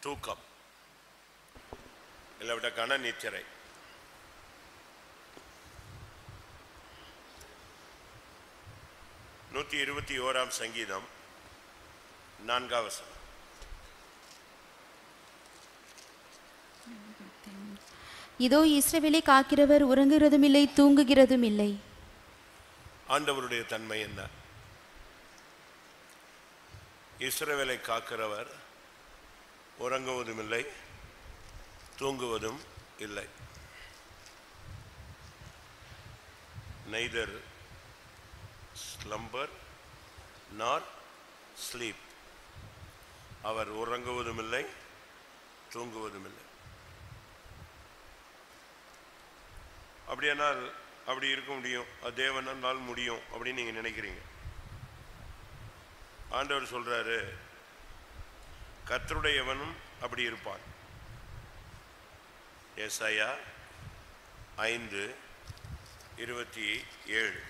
தூக்கம் இல்லாவிட்ட கன நித்திரை. நூற்றி 21 சங்கீதம் 4 வசனம். இதோ இஸ்ரவேலை காக்கிறவர் உறங்குகிறதும் இல்லை தூங்குகிறதும் இல்லை. ஆண்டவருடைய தன்மை என்ன? இஸ்ரவேலை காக்கிறவர் உறங்குவதும் இல்லை தூங்குவதும் இல்லை. நெய்தர் ஸ்லம்பர் நார் ஸ்லீப். அவர் உறங்குவதும் இல்லை தூங்குவதும் இல்லை. அப்படியானால் அப்படி இருக்க முடியும், அது தேவனால் முடியும் அப்படின்னு நீங்க நினைக்கிறீங்க. ஆண்டவர் சொல்றாரு, கர்த்தருடையவனும் அப்படி இருப்பான். ஏசாயா 5:27.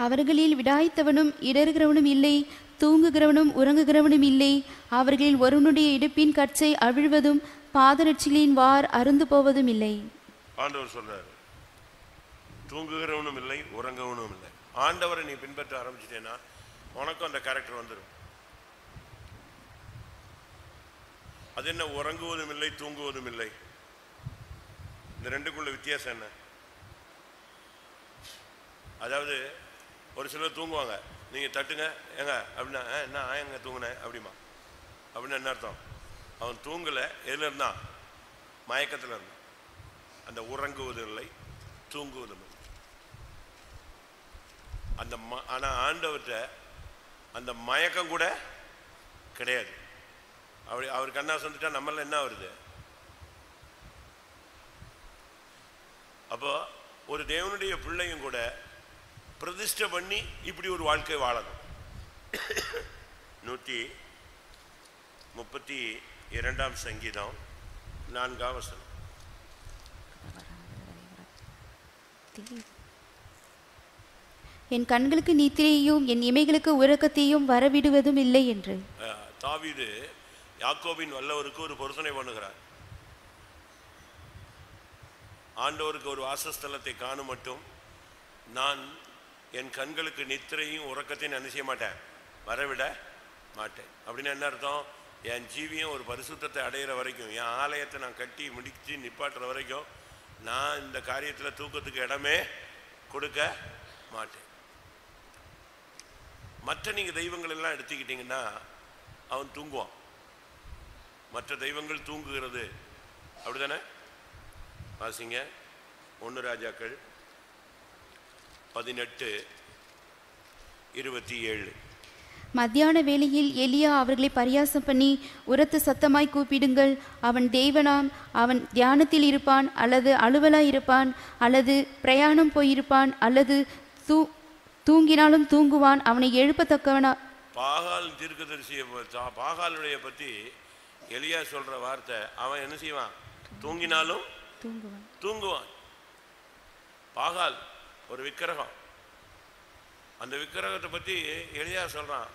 அவர்களில் விடாய்த்தவனும் இடறுகிறவனும் இல்லை தூங்குகிறவனும் உறங்குகிறவனும் இல்லை. அவர்களில் ஒருவனுடைய இடுப்பின் கச்சை அவிழ்வதும் பாதரட்சிகளின் வார் அருந்து போவதும் இல்லை. ஆண்டவர் சொல்றாரு, தூங்குகிறவனும் இல்லை உறங்குவனும் இல்லை. ஆண்டவரை நீ பின்பற்ற ஆரம்பிச்சிட்டேன்னா உனக்கும் அந்த கேரக்டர் வந்துடும். அது என்ன உறங்குவதும் இல்லை தூங்குவதும் இல்லை? இந்த ரெண்டுக்குள்ள வித்தியாசம் என்ன? அதாவது ஒரு சிலர் தூங்குவாங்க, நீங்க தட்டுங்க ஏங்க அப்படின்னா என்ன எங்க தூங்குனேன் அப்படிமா அப்படின்னு என்ன அர்த்தம்? அவன் தூங்கல, எதுல இருந்தான்? மயக்கத்தில் இருந்தான். அந்த உறங்குவதும் இல்லை தூங்குவதும் இல்லை. அந்த ஆனா ஆண்டவர்கிட்ட அந்த மயக்கம் கூட கிடையாது. அப்படி அவர் கண்ணா வந்துட்டா நம்மள என்ன வருது? அப்போ ஒரு தேவனுடைய பிள்ளையும் கூட பிரதிஷ்டை பண்ணி இப்படி ஒரு வாழ்க்கை வாழணும். 132 சங்கீதம் 4 வசனம். என் கண்களுக்கு நித்திரையையும் என் இமைகளுக்கு உறக்கத்தையும் வரவிடுவதும் இல்லை என்று தாவீது யாக்கோபின் வல்லவருக்கு ஒரு பொருத்தனை பண்ணுகிறார். ஆண்டவருக்கு ஒரு வாசஸ்தலத்தை காணும் மட்டும் நான் என் கண்களுக்கு நித்திரையும் உறக்கத்தையும் நான் செய்ய மாட்டேன், வரவிட மாட்டேன். அப்படின்னு என்ன அர்த்தம்? என் ஜீவியம் ஒரு பரிசுத்தத்தை அடையிற வரைக்கும், என் ஆலயத்தை நான் கட்டி முடிச்சு நிப்பாட்டுற வரைக்கும் நான் இந்த காரியத்தில் தூக்கத்துக்கு இடமே கொடுக்க மாட்டேன். மற்ற நீங்க தெய்வங்கள் எல்லாம் எடுத்துக்கிட்டீங்கன்னா அவன் தூங்குவான். மற்ற தெய்வங்கள் தூங்குகிறது, அப்படிதானே? வாசிங்க 1 ராஜாக்கள் 18:27. மத்தியான வேளையில் எலியா அவர்களை பரியாசம் பண்ணி உரத்து சத்தமாய் கூப்பிடுங்கள், அவன் தேவனாம், அவன் தியானத்தில் இருப்பான் அல்லது அலுவலாய் இருப்பான் அல்லது பிரயாணம் போயிருப்பான் அல்லது தூங்கினாலும் தூங்குவான், அவனை எழுப்பத்தக்கவனா. பாகால் தீர்க்கதரிசியை பாகாலுடைய பத்தி எலியா சொல்ற வார்த்தை, அவன் என்ன செய்வான்? தூங்கினாலும் தூங்குவான். பாகால் ஒரு விக்கிரகம். அந்த விக்கிரகத்தை பத்தி எலியா சொல்றான்,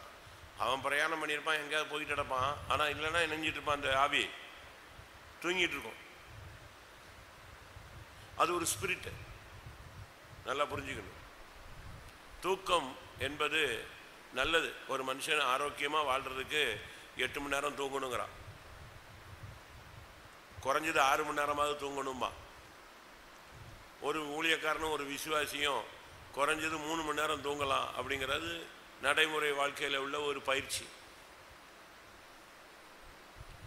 அவன் பிரயாணம் பண்ணியிருப்பான், எங்கேயாவது போயிட்டு கிடப்பான், ஆனா இல்லைன்னா நெஞ்சிட்டு இருப்பான், அந்த ஆவி தூங்கிட்டு இருக்கும். அது ஒரு ஸ்பிரிட், நல்லா புரிஞ்சுக்கணும். தூக்கம் என்பது நல்லது. ஒரு மனுஷன் ஆரோக்கியமா வாழ்றதுக்கு 8 மணி நேரம் தூங்கணுங்கிறான். குறைஞ்சது 6 மணி நேரமாவது தூங்கணும்பா. ஒரு ஊழியக்காரனும் ஒரு விசுவாசியும் குறைஞ்சது 3 மணி நேரம் தூங்கலாம் அப்படிங்கிறது நடைமுறை வாழ்க்கையில் உள்ள ஒரு பயிற்சி.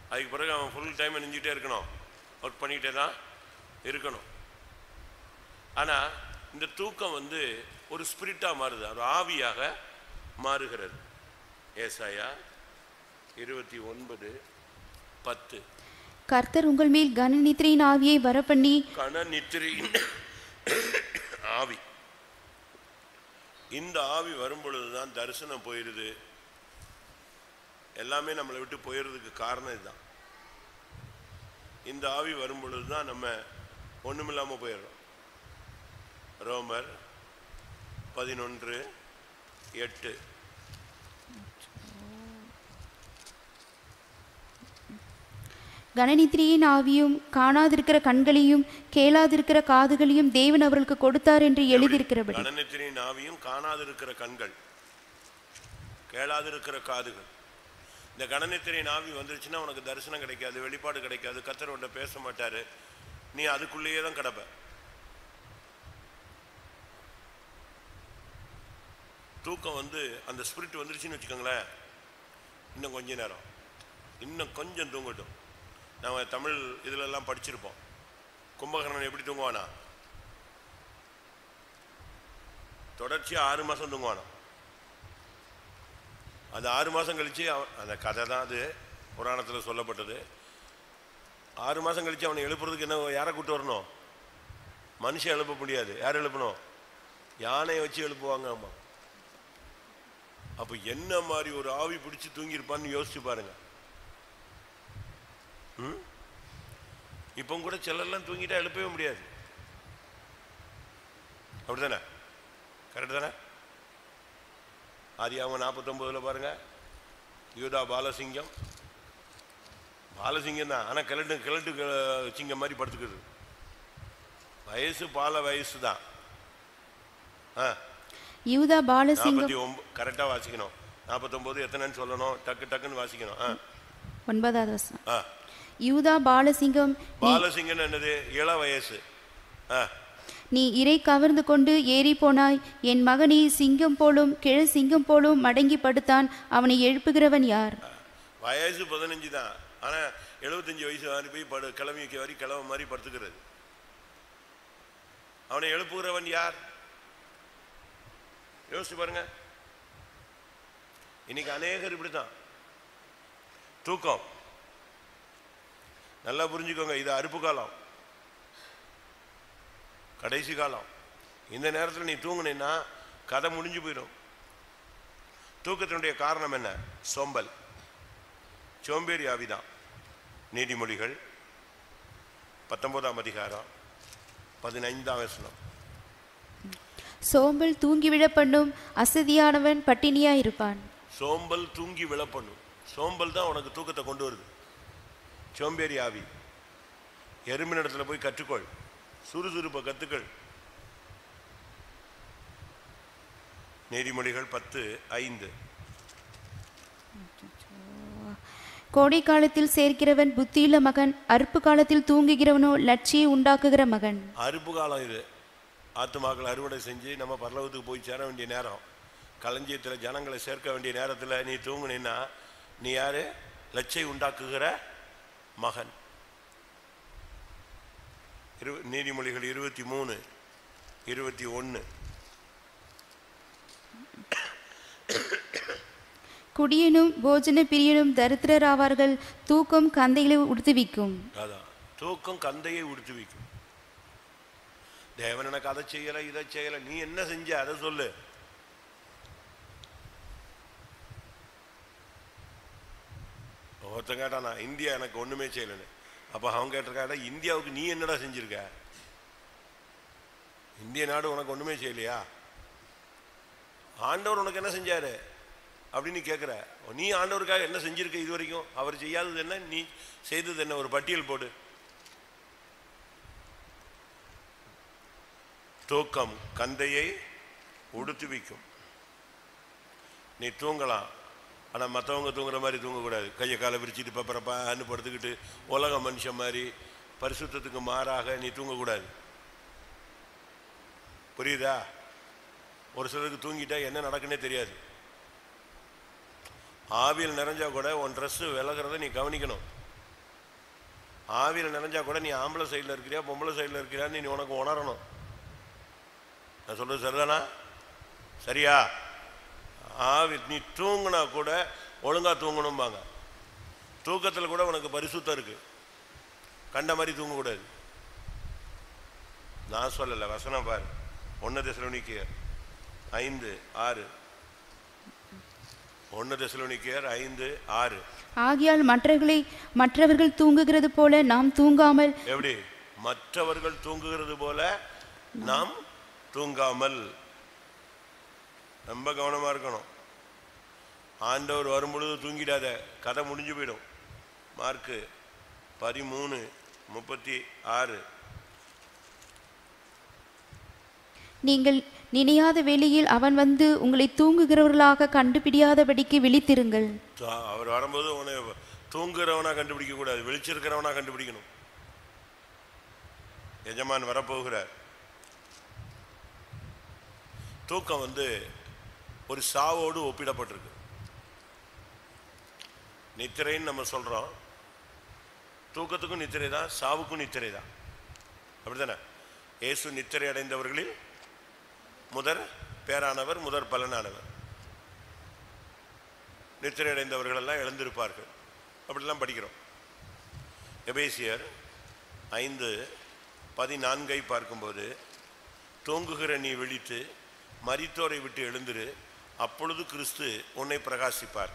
அதுக்கு பிறகு அவன் ஃபுல் டைம் நெஞ்சிட்டே இருக்கணும், ஒர்க் பண்ணிக்கிட்டே தான் இருக்கணும். ஆனால் இந்த தூக்கம் ஒரு ஸ்பிரிட்டாக மாறுது, ஒரு ஆவியாக மாறுகிறது. ஏசாயா 29:10. கர்த்தர் உங்கள் மேல் கன நித்திரையின் ஆவியை வரப்பண்ணி. கன நித்திரையின் ஆவி, இந்த ஆவி வரும் பொழுதுதான் தரிசனம் போயிடுது, எல்லாமே நம்மளை விட்டு போயிடுறதுக்கு காரணம் இதுதான். இந்த ஆவி வரும் பொழுதுதான் நம்ம ஒண்ணுமில்லாம போயிடுறோம். ரோமர் 11:8. கனநித்திரையின் ஆவியும் காணாதிருக்கிற கண்களையும் கேளாதிருக்கிற காதுகளையும் தேவன் அவர்களுக்கு கொடுத்தார் என்று எழுதியிருக்கிறபடி. கனநித்திரையின் ஆவியும் காணாதிருக்கிற கண்கள் கேளாதிருக்கிற காதுகள். இந்த கனநித்திரையின் ஆவி வந்துருச்சுன்னா உனக்கு தரிசனம் கிடைக்காது, வெளிப்பாடு கிடைக்காது, கர்த்தர் உன்னை பேச மாட்டாரு, நீ அதுக்குள்ளேயே தான் கிடப்ப. தூக்கம் அந்த ஸ்பிரிட் வந்துருச்சுன்னு வச்சுக்கோங்களேன், இன்னும் கொஞ்ச நேரம், இன்னும் கொஞ்சம் தூங்கட்டும். நம்ம தமிழ் இதிலெல்லாம் படிச்சிருப்போம், கும்பகர்ணன் எப்படி தூங்குவானா, தொடர்ச்சியாக 6 மாதம் தூங்குவானா. அது 6 மாதம் கழித்து அந்த கதை தான் அது புராணத்தில் சொல்லப்பட்டது. 6 மாதம் கழித்து அவனை எழுப்புறதுக்கு என்ன, யாரை கூப்பிட்டு வரணும்? மனுஷன் எழுப்ப முடியாது. யார் எழுப்பணும்? யானையை வச்சு எழுப்புவாங்க. ஆமாம். அப்போ என்ன மாதிரி ஒரு ஆவி பிடிச்சி தூங்கியிருப்பான்னு யோசிச்சு பாருங்க. இப்போ கூட சிலர்லாம் தூங்கிட்டா எழுப்பவே முடியாது. அப்படித்தானே? கரெக்டு தானே? ஆதியாகமம் 49 பாருங்க, யூதா பாலசிங்கம் தான், ஆனால் கிழட்டு சிங்கம் மாதிரி படுத்துக்கிறது. வயசு பால வயசு தான். யூதா பாலசிங்கம் 49 கரெக்டாக வாசிக்கணும். 49 எத்தனைன்னு சொல்லணும், டக்குன்னு வாசிக்கணும். 9வது வசனம். யூதா பாலசிங்கம் என்னது? இள வயசு. நீ இறை கவர்ந்து கொண்டு ஏறி போனாய், என் மகனே சிங்கம் போலும் கிழ சிங்கம் போலும் மடங்கி படுத்தான், அவனை எழுப்புகிறவன் யார்? வயசு 15 தான், ஆனால் 75 வயசு போய் கிளம்பி வரி கிளம்ப மாதிரி படுத்துக்கிறது. அவனை எழுப்புகிறவன் யார்? யோசிச்சு பாருங்க. இன்னைக்கு அநேகர் இப்படித்தான். தூக்கம் நல்லா புரிஞ்சுக்கோங்க, இது அறுப்பு காலம், கடைசி காலம். இந்த நேரத்தில் நீ தூங்குனா கதை முடிஞ்சு போயிடும். தூக்கத்தினுடைய காரணம் என்ன? சோம்பல், சோம்பேறி ஆவிதான். நீதிமொழிகள் 19ஆம் அதிகாரம் 15ஆம் வசனம். சோம்பல் தூங்கி விழ பண்ணும், அசதியானவன் பட்டினியா இருப்பான். சோம்பல் தூங்கி விழ பண்ணும். சோம்பல் தான் உனக்கு தூக்கத்தை கொண்டு வருது. சோம்பேறி ஆவி. எறும்பின் இடத்துல போய் கற்றுக்கொள், சுறுசுறுப்பை கத்துக்கள். நீதிமொழிகள் 10:5. கோடை காலத்தில் சேர்க்கிறவன் புத்தியுள்ள மகன், அறுப்பு காலத்தில் தூங்குகிறவனோ லட்சியை உண்டாக்குகிற மகன். அறுப்பு காலம் இது. ஆத்துமாக்கள் அறுவடை செஞ்சு நம்ம பரலோகத்துக்கு போய் சேர வேண்டிய நேரம், களஞ்சியத்தில் ஜனங்களை சேர்க்க வேண்டிய நேரத்தில் நீ தூங்குனா நீ யாரு? லட்சியை உண்டாக்குகிற மகன். நீதிமொழிகள் 23:21. குடியனும் போஜன பிரியனும் தரித்திரராவார்கள், தூக்கம் கந்தைகளை உடுத்துவிக்கும். அதான், தூக்கம் கந்தையை உடுத்துவிக்கும். தேவன் எனக்கு அதை செய்யல இதை செய்யல, நீ என்ன செஞ்ச அதை சொல்லு. ஒருத்தன் கேட்டானா இந்தியா எனக்கு ஒண்ணுமே செய்யலன்னு. அப்ப அவன் கேட்டிருக்கா, இந்தியாவுக்கு நீ என்னடா செஞ்சிருக்க? இந்திய நாடு உனக்கு ஒண்ணுமே செய்யலையா? ஆண்டவர் உனக்கு என்ன செஞ்சாரு அப்படின்னு கேட்குற. நீ ஆண்டவருக்காக என்ன செஞ்சிருக்க இது வரைக்கும்? அவர் செய்யாதது என்ன, நீ செய்தது என்ன? ஒரு பட்டியல் போடு. தூக்கம் கந்தையை உடுத்துவிக்கும். நீ தூங்கலாம், ஆனால் மற்றவங்க தூங்குற மாதிரி தூங்கக்கூடாது. கையை காலை விரிச்சிட்டு பப்பரப்பான்னு படுத்துக்கிட்டு உலக மனுஷன் மாதிரி பரிசுத்தத்துக்கு மாறாக நீ தூங்கக்கூடாது. புரியுதா? ஒரு சிலருக்கு தூங்கிட்டா என்ன நடக்குன்னே தெரியாது. ஆவியில் நிறைஞ்சா கூட உன் ட்ரெஸ்ஸு விலகிறத நீ கவனிக்கணும். ஆவியில் நிறைஞ்சா கூட நீ ஆம்பளை சைடில் இருக்கிறியா பொம்பளை சைடில் இருக்கிறியான்னு நீ உனக்கு உணரணும். நான் சொல்றது சரிதானா? சரியா? ஆவி நீ தூங்கினா கூட ஒழுங்கா தூங்கணும்பாங்க. தூக்கத்தில் கூட உனக்கு பரிசுத்தம் இருக்கு, கண்ட மாதிரி தூங்கக்கூடாது. நான் சொல்லலை, வசனம் பாரு. 1 தெசலோனிக்கேயர் 5:6. 1 தெசலோனிக்கேயர் 5:6. ஆகையால் மற்றவர்கள் தூங்குகிறது போல நாம் தூங்காமல். எப்படி? மற்றவர்கள் தூங்குகிறது போல நாம் தூங்காமல். ரொம்ப கவனமா இருக்கணும். ஆண்டவர் வரும்பொழுது தூங்கிடாத, கதை முடிஞ்சு போயிடும். மார்க்கு 13:36. நீங்கள் நினையாத வேளையில் அவன் வந்து உங்களை தூங்குகிறவர்களாக கண்டுபிடியாதபடிக்கு விழித்திருங்கள். அவர் வரும்போது உன்னை தூங்குறவனா கண்டுபிடிக்க கூடாது, விழிச்சிருக்கிறவனா கண்டுபிடிக்கணும். எஜமான் வரப்போகிறார். தூக்கம் வந்து ஒரு சாவோடு ஒப்பிடப்பட்டிருக்கு. நித்திரைன்னு நம்ம சொல்றோம், தூக்கத்துக்கும் நித்திரை தான், சாவுக்கும் நித்திரை தான். அப்படித்தானே? இயேசு நித்திரை அடைந்தவர்களில் முதற் பேரானவர், முதற் பலனானவர். நித்திரை அடைந்தவர்கள் எல்லாம் எழுந்திருப்பார்கள், அப்படிலாம் படிக்கிறோம். எபேசியர் 5:14 பார்க்கும்போது, தூங்குகிற நீ விழித்து மரித்தோரை விட்டு எழுந்திரு, அப்பொழுது கிறிஸ்து உன்னை பிரகாசிப்பார்.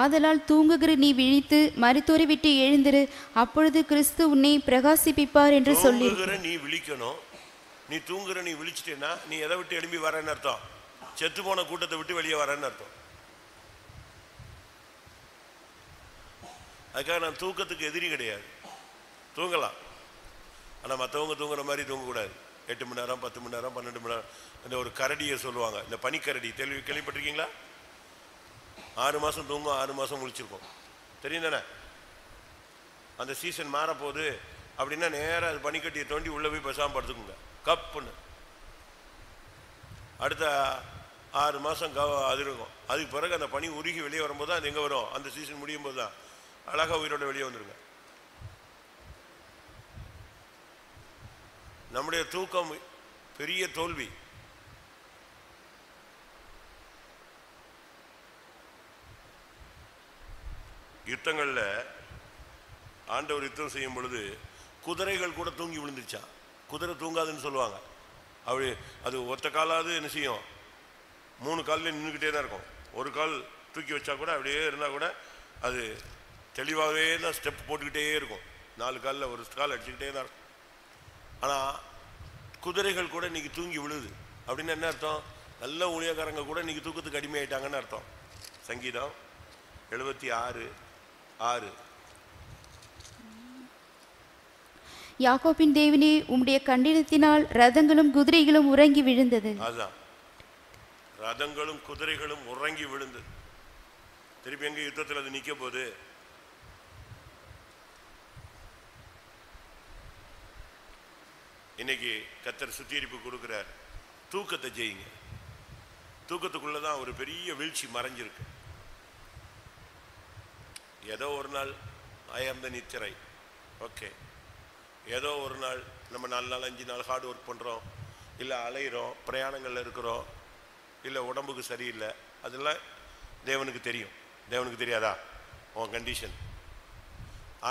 ஆதலால் தூங்குகிற நீ விழித்து மரித்தோரை விட்டு எழுந்திரு, அப்பொழுது கிறிஸ்து உன்னை பிரகாசிப்பிப்பார் என்று சொல்லி. நீ விழிக்கணும். நீ தூங்குற நீ விழிச்சிட்டேன்னா நீ எதை விட்டு எழும்பி வரேன்னு அர்த்தம்? செத்து போன கூட்டத்தை விட்டு வெளியே வரேன்னு அர்த்தம். அதுக்காக நான் தூக்கத்துக்கு எதிரி கிடையாது, தூங்கலாம். ஆனால் மற்றவங்க தூங்குற மாதிரி தூங்கக்கூடாது. 8 மணி நேரம், 10 மணி நேரம், 12 மணி நேரம். இந்த ஒரு கரடியை சொல்லுவாங்க, இந்த பனிக்கரடி, கேள்விப்பட்டிருக்கீங்களா? 6 மாதம் தூங்கும், 6 மாதம் முழிச்சிருக்கும், தெரியும் தானே? அந்த சீசன் மாறப்போகுது அப்படின்னா நேராக அது பனிக்கட்டியை தோண்டி உள்ளே போய் பேசாமல் படுத்துக்குங்க, கப்புன்னு. அடுத்த 6 மாதம் அது இருக்கும். அதுக்கு பிறகு அந்த பனி உருகி வெளியே வரும்போது தான் அது எங்கே வரும்? அந்த சீசன் முடியும் போது தான் அழகாக உயிரோட வெளியே வந்துருங்க. நம்முடைய தூக்கம் பெரிய தோல்வி. யுத்தங்களில் ஆண்டவர் யுத்தம் செய்யும் பொழுது குதிரைகள் கூட தூங்கி விழுந்துச்சான். குதிரை தூங்காதுன்னு சொல்லுவாங்க. அப்படி அது ஒத்த காலாவது என்ன செய்யும்? 3 காலில் நின்றுக்கிட்டே தான் இருக்கும். ஒரு கால் தூக்கி வச்சா கூட அப்படியே இருந்தால் கூட அது தெளிவாகவே தான் ஸ்டெப் போட்டுக்கிட்டே இருக்கும். 4 காலில் ஒரு கால் அடிச்சுக்கிட்டே தான் இருக்கும். ஆனால் குதிரைகள் கூட இன்னைக்கு தூங்கி விழுது. அப்படின்னு என்ன அர்த்தம்? நல்ல ஊழியக்காரங்க கூட இன்னைக்கு தூக்கத்துக்கு அடிமையாயிட்டாங்கன்னு அர்த்தம். சங்கீதம் 76:6. யாக்கோபின் தேவனே, உம்முடைய கண்டினத்தினால் ரதங்களும் குதிரைகளும் உறங்கி விழுந்தது. அதான், ரதங்களும் குதிரைகளும் உறங்கி விழுந்தது. திருப்பி எங்க யுத்தத்தில் அது நிக்க போகுது? இன்னைக்கு கர்த்தர் சுத்திகரிப்பு கொடுக்கிறார். தூக்கத்தை ஜெயிங்க. தூக்கத்துக்குள்ளதான் ஒரு பெரிய வீழ்ச்சி மறைஞ்சிருக்கு. ஏதோ ஒரு நாள் ஆம் த நித்திரை, ஓகே. ஏதோ ஒரு நாள் நம்ம 4 நாள் 5 நாள் ஹார்ட் ஒர்க் பண்ணுறோம், இல்லை அலைகிறோம், பிரயாணங்களில் இருக்கிறோம், இல்லை உடம்புக்கு சரியில்லை, அதெல்லாம் தேவனுக்கு தெரியும். தேவனுக்கு தெரியாதா உன் கண்டிஷன்?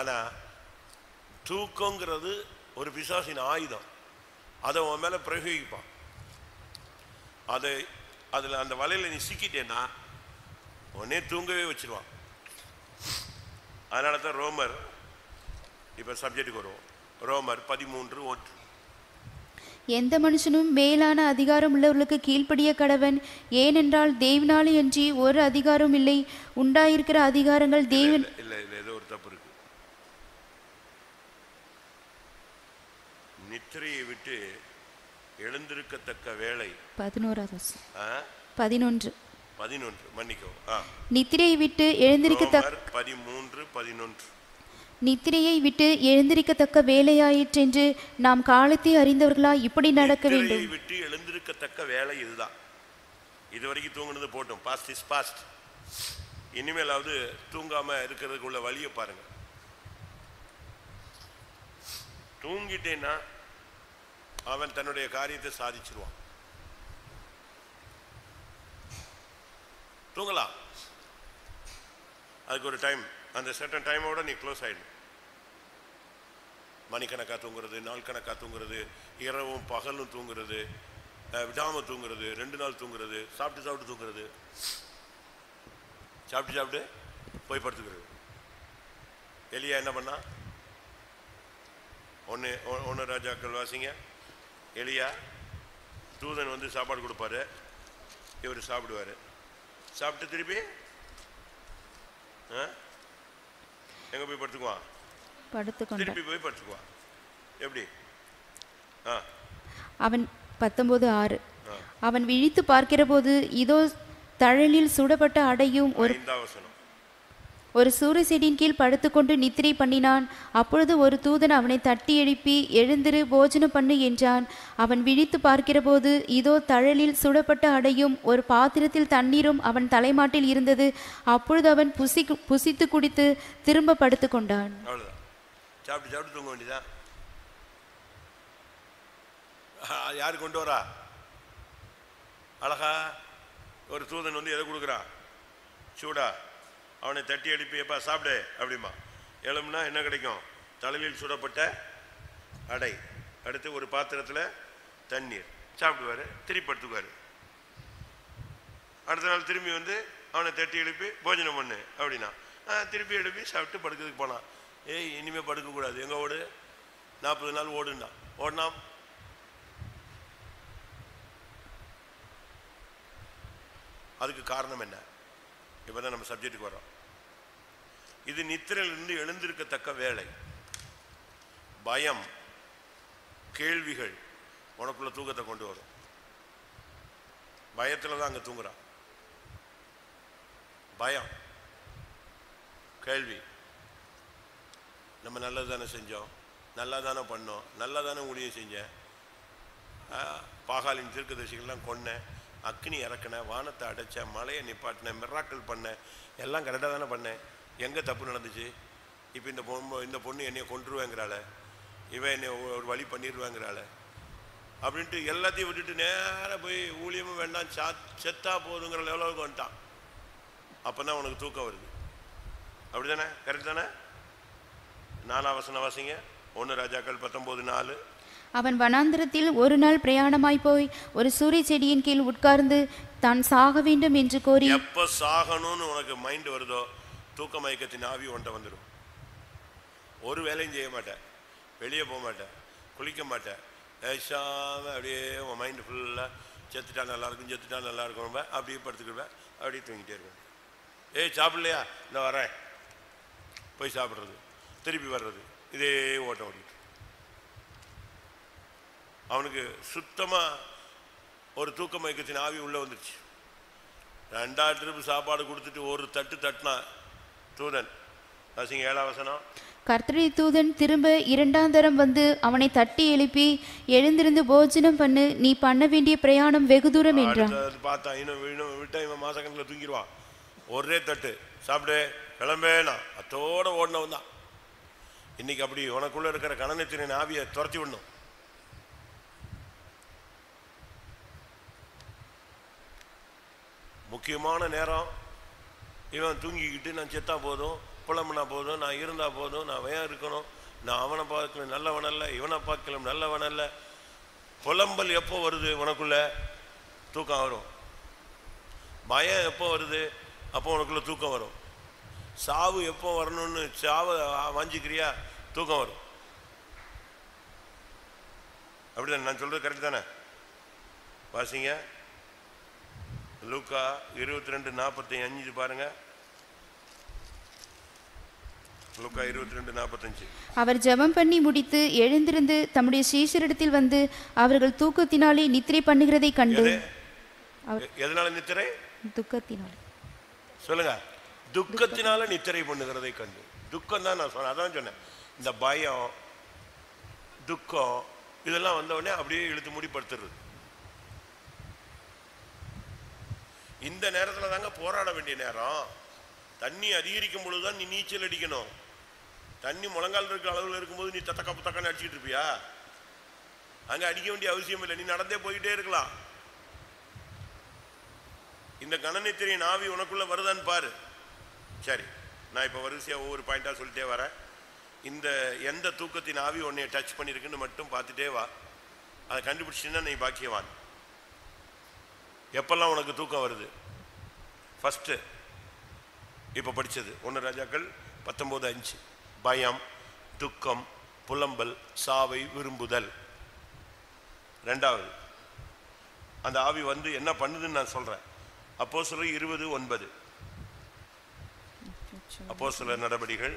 ஆனால் தூக்கங்கிறது ஒரு பிசாசின் ஆயுதம். அதை உன் மேலே பிரயோகிப்பான். அதில் அந்த வலையில் நீ சிக்கிட்டேன்னா உடனே தூங்கவே வச்சிருவான். அதனால தான் ரோமர், இப்போ சப்ஜெக்டுக்கு வருவோம், ரோமர் 13:1. எந்த மனுஷனும் மேலான அதிகாரம் உள்ளவர்களுக்கு கீழ்ப்படிய கடவன், ஏனென்றால் தேவனாலே அன்றி ஒரு அதிகாரம் இல்லை. உண்டாயிருக்கிற அதிகாரங்கள் தேவன். இல்லை, ஏதோ ஒரு தப்பு இருக்கு. நித்திரையை விட்டு எழுந்திருக்கத்தக்க வேலை 11 மன்னிக்கவும். நித்திரையை விட்டு எழுந்திருக்கத்தக்க 13:11. நித்திரையை விட்டு எழுந்திருக்கத்தக்க வேலையாயிற்றென்று நாம் காலத்தை அறிந்தவர்களா இப்படி நடக்க வேண்டும். விட்டு எழுந்திருக்கத்தக்க வேலை இதுதான். இதுவரைக்கும் தூங்குனது போட்டோம், பாஸ்ட் இஸ் பாஸ்ட். இனிமேலாவது தூங்காம இருக்கிறதுக்குள்ள வழியை பாருங்க. தூங்கிட்டேன்னா அவன் தன்னுடைய காரியத்தை சாதிச்சிருவான். தூங்கலாம், அதுக்கு ஒரு டைம், அந்த சர்டன் டைமோட நீ க்ளோஸ் ஆயிடும். மணிக்கணக்காக தூங்குறது, நாள் கணக்காக தூங்குறது, இரவும் பகலும் தூங்குறது, விடாமல் தூங்குறது, 2 நாள் தூங்குறது, சாப்பிட்டு தூங்குறது, சாப்பிட்டு போய் படுத்துக்கிறது. எலியா என்ன பண்ணா? 1 ராஜாக்கள் வாசிங்க. எலியா தூதன் வந்து சாப்பாடு கொடுப்பாரு, இவர் சாப்பிடுவாரு. சாப்பிட்டு திருப்பி எங்க போய் படுத்துக்குவான்? படுத்துக்கொண்டான். திருப்பி போய் படுத்துக்குவான். எப்படி? அவன் 19:6 அவன் விழித்து பார்க்கிறபோது இதோ தழலில் சுடப்பட்ட அடையும் ஒரு சூரிய செடியின் கீழ் படுத்துக்கொண்டு நித்திரை பண்ணினான். அப்பொழுது ஒரு தூதன் அவனை தட்டி எழுப்பி, எழுந்திரு, போஜனம் பண்ணு என்றான். அவன் விழித்து பார்க்கிறபோது இதோ தழலில் சுடப்பட்ட அடையும் ஒரு பாத்திரத்தில் தண்ணீரும் அவன் தலைமாட்டில் இருந்தது. அப்பொழுது அவன் புசித்து குடித்து திரும்ப படுத்துக்கொண்டான். யாரு கொண்டு வரா? அழகா ஒரு தூதன் வந்து எதை கொடுக்குறான்? சூடா. அவனை தட்டி எழுப்பி, எப்பா சாப்பிடு அப்படிமா. எழும்னா என்ன கிடைக்கும்? தலையில் சுடப்பட்ட அடை, அடுத்து ஒரு பாத்திரத்தில் தண்ணீர். சாப்பிடுவார், திருப்பி படுத்துக்குவார். அடுத்த நாள் திரும்பி வந்து அவனை தட்டி எழுப்பி போஜனம் பண்ணு அப்படின்னா திருப்பி எழுப்பி சாப்பிட்டு படுக்கிறதுக்கு போனான். ஏய், இனிமேல் படுக்கக்கூடாது, எங்கே ஓடு? 40 நாள் ஓடுனா ஓடினா. அதுக்கு காரணம் என்ன? இப்போ தான் நம்ம சப்ஜெக்டுக்கு வரோம். இது நித்திரையிலிருந்து எழுந்திருக்கத்தக்க வேலை. பயம், கேள்விகள் உனக்குள்ள தூக்கத்தை கொண்டு வரும். பயத்தில் தான் அங்கே தூங்குறான். பயம், கேள்வி. நம்ம நல்லது தானே செஞ்சோம், நல்லா தானே பண்ணோம், நல்லா தானே ஊழியம் செஞ்சேன், பாகாலின் தீர்க்கதரிசிகள்லாம் கொன்னேன், அக்னி இறக்கினேன், வானத்தை அடைச்சேன், மலையை நிப்பாட்டினேன், மிராக்கள் பண்ணேன், எல்லாம் கரெக்டாக தானே பண்ணேன், எங்கே தப்பு நடந்துச்சு? இப்போ இந்த பொண்ணு என்னைய கொன்றுவேங்கிறாள, இவன் என்னை ஒரு வழி பண்ணிடுவேங்கிறாள அப்படின்ட்டு எல்லாத்தையும் விட்டுட்டு நேராக போய் ஊழியமும் வேண்டாம், செத்தா போதுங்கிற லெவலுக்கு வந்துட்டான். அப்போ தான் உனக்கு தூக்கம் வருது. அப்படி தானே? கரெக்ட் தானே? 4ஆம் வசனம் வாசிங்க. 1 ராஜாக்கள் 19:4. அவன் வனாந்திரத்தில் ஒரு நாள் பிரயாணமாய் போய் ஒரு சூரிய செடியின் கீழ் உட்கார்ந்து தான் சாக வேண்டும் என்று கோரி. எப்ப சாகணும்னு உனக்கு மைண்ட் வருதோ தூக்க மயக்கத்தின் ஆவி உன்ட்ட வந்துடும். ஒரு வேலையும் செய்ய மாட்டேன், வெளியே போக மாட்டேன், குளிக்க மாட்டேன், அப்படியே உன் மைண்டு ஃபுல்லாக செத்துட்டா நல்லா இருக்கும், செத்துட்டா நல்லா இருக்கும், அப்படியே படுத்துக்கிடுவேன், அப்படியே தூங்கிட்டே இருப்பேன். ஏய், சாப்பிடலையா? இந்த வரேன், போய் சாப்பிட்றது, திருப்பி வர்றது, இதே ஓட்டம் ஓடிட்டு. அவனுக்கு சுத்தமாக ஒரு தூக்க மயக்கத்தின் ஆவி உள்ளே வந்துடுச்சு. 2ஆவது ட்ரிப் சாப்பாடு கொடுத்துட்டு ஒரு தட்டு தட்டினா தூதன். வாசிங்க 7ஆம் வசனம். கர்த்தருடைய தூதன் திரும்ப 2ஆம் தரம் வந்து அவனை தட்டி எழுப்பி, எழுந்திருந்து போஜனம் பண்ணு, நீ பண்ண வேண்டிய பிரயாணம் வெகு தூரம் என்றான். பார்த்தா இன்னும் விட்டா இவன் மாசக்கணக்கில் தூங்கிடுவான். ஒரே தட்டு சாப்பிடு, கிளம்பேனா அத்தோட ஓடினவன் தான். இன்னைக்கு அப்படி உனக்குள்ள இருக்கிற கணனத்தின் ஆவியை துரத்தி விடணும். முக்கியமான நேரம் இவன் தூங்கிக்கிட்டு நான் செத்தா போதும், புலம்புனா போதும், நான் இருந்தா போதும், நான் ஏன் இருக்கணும், நான் அவனை பார்க்கல நல்லவனல்ல, இவனை பார்க்கல நல்லவனல்ல. புலம்பல் எப்போ வருது உனக்குள்ள? தூக்கம் வரும். பயம் எப்போ வருது? அப்போ உனக்குள்ள தூக்கம் வரும். சாவு எப்போ வரணும்னு சாவை வாஞ்சிக்கிறியா? தூக்கம் வரும். அப்படிதான் நான் சொல்றது கரெக்ட் தானே? வாசிங்க லூக்கா 22:45 பாருங்க. லூக்கா 22:45. அவர் ஜெபம் பண்ணி முடித்து எழுந்திருந்து தம்முடைய சீஷரிடத்தில் வந்து அவர்கள் தூக்கத்தினாலே நித்திரை பண்ணுகிறதை கண்டு. எதனால நித்திரை? துக்கத்தினால. சொல்லுங்க. துக்கத்தினால நித்திரை பண்ணுகிறதை கண்டு. துக்கம் தான் நான் சொன்னேன், அதான் சொன்னேன். இந்த பயம், துக்கம் இதெல்லாம் வந்த உடனே அப்படியே இழுத்து முடிப்படுத்துறது. இந்த நேரத்தில் தாங்க போராட வேண்டிய நேரம். தண்ணி அதிகரிக்கும் பொழுதுதான் நீ நீச்சல் அடிக்கணும். தண்ணி முழங்கால் இருக்கிற அளவில் இருக்கும்போது நீ தக்கன்னு அடிச்சுட்டு இருப்பியா? அங்க அடிக்க வேண்டிய அவசியம் இல்லை, நீ நடந்தே போயிட்டே இருக்கலாம். இந்த கணனித்திரியின் ஆவி உனக்குள்ள வருதான்னு பாரு. சரி, நான் இப்போ வரிசையா ஒவ்வொரு பாயிண்டா சொல்லிட்டே வரேன். இந்த எந்த தூக்கத்தின் ஆவி உன்னைய டச் பண்ணிருக்குன்னு மட்டும் பார்த்துட்டே வா. அதை கண்டுபிடிச்சின்னா நீ பாக்கியவான். எப்பெல்லாம் உனக்கு தூக்கம் வருது? ஃபர்ஸ்ட் இப்போ படித்தது 1 ராஜாக்கள் 19:5. பயம், துக்கம், புலம்பல், சாவை விரும்புதல். 2வது அந்த ஆவி வந்து என்ன பண்ணுதுன்னு நான் சொல்றேன். அப்போஸ்தலர் 20:9. அப்போஸ்தலர் நடபடிகள்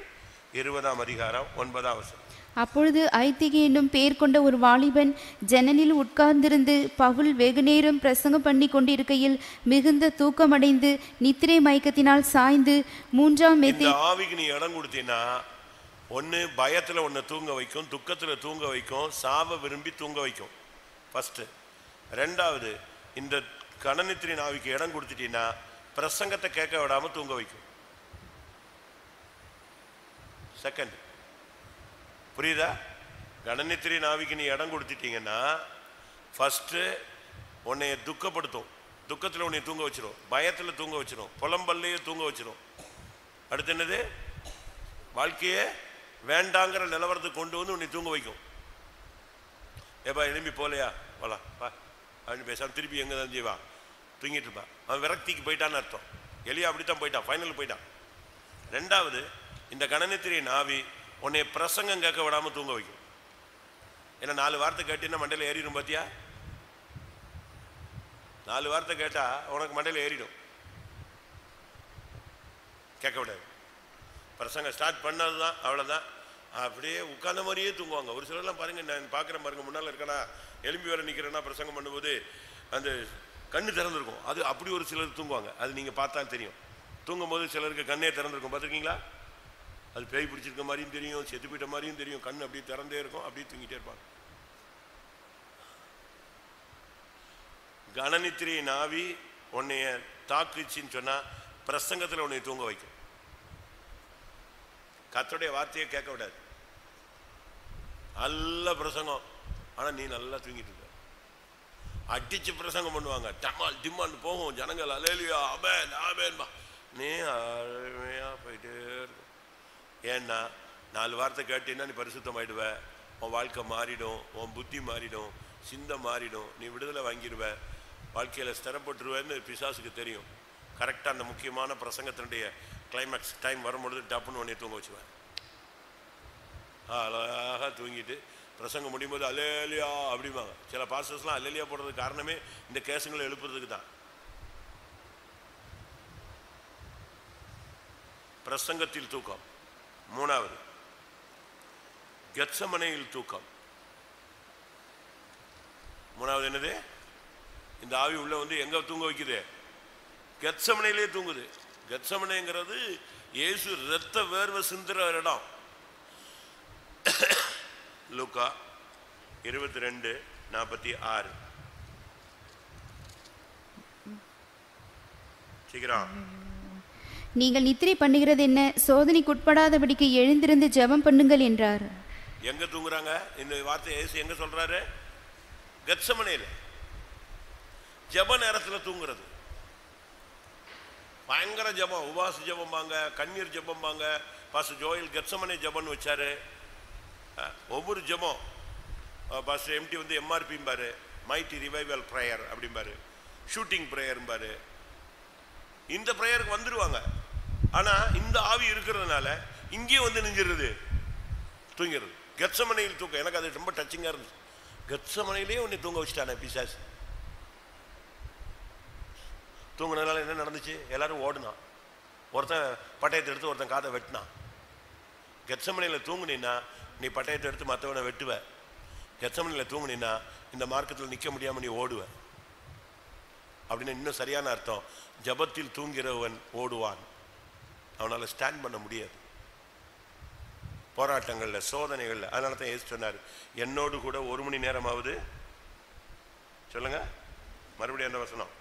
20ஆம் அதிகாரம் 9ஆம் வசனம். அப்பொழுது ஐத்திகை என்னும் பெயர் கொண்ட ஒரு வாலிபன் ஜன்னலில் உட்கார்ந்திருந்து பவுல் வெகுநேரம் பிரசங்கம் பண்ணி கொண்டிருக்கையில் மிகுந்த தூக்கமடைந்து நித்திரை மயக்கத்தினால் சாய்ந்து 3ஆம் மெத்தை. இந்த ஆவிக்கு நீ இடம் கொடுத்தீன்னா ஒன்று பயத்தில் ஒன்று தூங்க வைக்கும், துக்கத்தில் தூங்க வைக்கும், சாவ விரும்பி தூங்க வைக்கும் ஃபஸ்ட்டு. ரெண்டாவது, இந்த கணநித்திரின் ஆவிக்கு இடம் கொடுத்துட்டீங்கன்னா பிரசங்கத்தை கேட்க விடாமல் தூங்க வைக்கும். செகண்ட், புரியுதா? கணநித்திரின் ஆவிக்கு நீ இடம் கொடுத்துட்டீங்கன்னா ஃபஸ்ட்டு உன்னைய துக்கப்படுத்தும், துக்கத்தில் உன்னை தூங்க வச்சிடும், பயத்தில் தூங்க வச்சிடும், புலம்பல்லையே தூங்க வச்சிடும். அடுத்து என்னது? வாழ்க்கையே வேண்டாங்கிற நிலவரத்துக்கு கொண்டு வந்து உன்னை தூங்க வைக்கும். ஏப்பா எழும்பி போலையா, போலாம் பா அப்படின்னு பேசாம திருப்பி எங்கே தான் செய்வா, தூங்கிட்டு இருப்பான். அவன் விரக்திக்கு போயிட்டான்னு அர்த்தம். எலியா அப்படித்தான் போயிட்டான், ஃபைனல் போயிட்டான். ரெண்டாவது, இந்த கணநித்திரியின் ஆவி உன்னை பிரசங்கம் கேட்க விடாமல் தூங்க வைக்கும். ஏன்னா 4 வார்த்தை கேட்டீங்கன்னா மண்டையில் ஏறிடும். பார்த்தியா, 4 வார்த்தை கேட்டால் உனக்கு மண்டையில் ஏறிடும். கேட்க விடாது. பிரசங்கம் ஸ்டார்ட் பண்ணது தான், அவ்வளோதான். அப்படியே உட்கார்ந்த மாதிரியே தூங்குவாங்க. ஒரு சிலர்லாம் பாருங்கள், நான் பார்க்குறேன் பாருங்கள், முன்னால் இருக்கனா எலும்பி வர நிற்கிறேன்னா பிரசங்கம் பண்ணும்போது அந்த கண்ணு திறந்துருக்கும். அது அப்படி ஒரு சிலர் தூங்குவாங்க. அது நீங்கள் பார்த்தா தெரியும். தூங்கும் போது சிலருக்கு கண்ணே திறந்துருக்கும், பார்த்துருக்கீங்களா? அது பேய் பிடிச்சிருக்க மாதிரியும் தெரியும், செத்து போயிட்ட மாதிரியும் தெரியும். கண் அப்படியே திறந்தே இருக்கும், அப்படியே தூங்கிட்டே இருப்பாங்க. கணநித்திரியின் ஆவி உன்னைய தாக்குச்சின்னு சொன்னால் பிரசங்கத்தில் உன்னை தூங்க வைக்கும். கர்த்தருடைய வார்த்தையை கேட்க விடாது. நல்ல பிரசங்கம், ஆனால் நீ நல்லா தூங்கிட்டு இருக்க. அடிச்சு பிரசங்கம் பண்ணுவாங்க, டமால் டிமால் போகும், ஜனங்கள் அலேலியா ஆமென் ஆமென்பா, நீ அருமையாக போயிட்டே இருக்கும். ஏன்னா 4 வார்த்தை கேட்டீங்கன்னா நீ பரிசுத்தமாயிடுவ, உன் வாழ்க்கை மாறிடும், உன் புத்தி மாறிடும், சிந்தை மாறிடும், நீ விடுதலை வாங்கிடுவ, வாழ்க்கையில் ஸ்திரப்பட்டுருவேன்னு பிசாசுக்கு தெரியும். கரெக்டாக அந்த முக்கியமான பிரசங்கத்தினுடைய கிளைமேக்ஸ் டைம் வரும்பொழுது டப்புன்னு உடனே தூங்க வச்சுவேன். அழகாக தூங்கிட்டு பிரசங்கம் முடியும் போது அல்லேலியா அப்படிம்பாங்க. சில பாஸ்டர்ஸ்லாம் அல்லேலியா போடுறதுக்கு காரணமே இந்த கேசுங்களை எழுப்புறதுக்கு தான். பிரசங்கத்தில் தூக்கம். 3வது, கெத்சமனேயில் தூக்கம். 3வது என்னது? இந்த ஆவி உள்ள வந்து எங்க தூங்க வைக்குது? கெத்சமனையிலே தூங்குது. கெத்சமனைங்கிறது இயேசு இரத்த வேர்வை சிந்துற இடம். லூக்கா 22:46. சீக்கிரம். நீங்கள் நித்திரை பண்ணுகிறது என்ன? சோதனைக்குட்படாதபடிக்கு எழுந்திருந்து ஜெபம் பண்ணுங்கள் என்றார். எங்க தூங்குறாங்க? இந்த வார்த்தை இயேசு எங்க சொல்றாரு? கெத்சமனையில. ஜெப நேரத்தில் தூங்குறது. பயங்கர ஜபம், உபாச ஜபம்பாங்க, கண்ணீர் ஜபம்பாங்க. பாஸ்டர் ஜோயல் கெத்சமனே ஜபம்னு வச்சாரு. ஒவ்வொரு ஜபம் பாஸ்டர் எம்டி வந்து எம்ஆர்பிம்பாரு, மைட்டி ரிவைவல் ப்ரேயர் அப்படிம்பாரு, ஷூட்டிங் ப்ரேயர்பாரு. இந்த ப்ரேயருக்கு வந்துடுவாங்க. ஆனால் இந்த ஆவி இருக்கிறதுனால இங்கேயும் வந்து நெஞ்சிருது, தூங்கிறது. கெத்சமனையில் தூக்கம். எனக்கு அது ரொம்ப டச்சிங்காக இருந்துச்சு. கெத்சமனையிலே உன்னை தூங்க வச்சுட்டானே பிசாசு. தூங்குனதுனால என்ன நடந்துச்சு? எல்லாரும் ஓடுனான். ஒருத்தன் பட்டயத்தை எடுத்து ஒருத்தன் காதை வெட்டினான். கெத்சமனையில் தூங்குனீன்னா நீ பட்டயத்தை எடுத்து மற்றவனை வெட்டுவ. கெத்சமனையில் தூங்குனீன்னா இந்த மார்க்கத்தில் நிற்க முடியாமல் நீ ஓடுவ. அப்படின்னு இன்னும் சரியான அர்த்தம், ஜபத்தில் தூங்கிறவன் ஓடுவான். அவனால் ஸ்டாண்ட் பண்ண முடியாது போராட்டங்களில், சோதனைகளில். அதனால தான் ஏசு சொன்னார், என்னோடு கூட 1 மணி நேரமாவது. சொல்லுங்க மறுபடியும் என்ன வசனம்?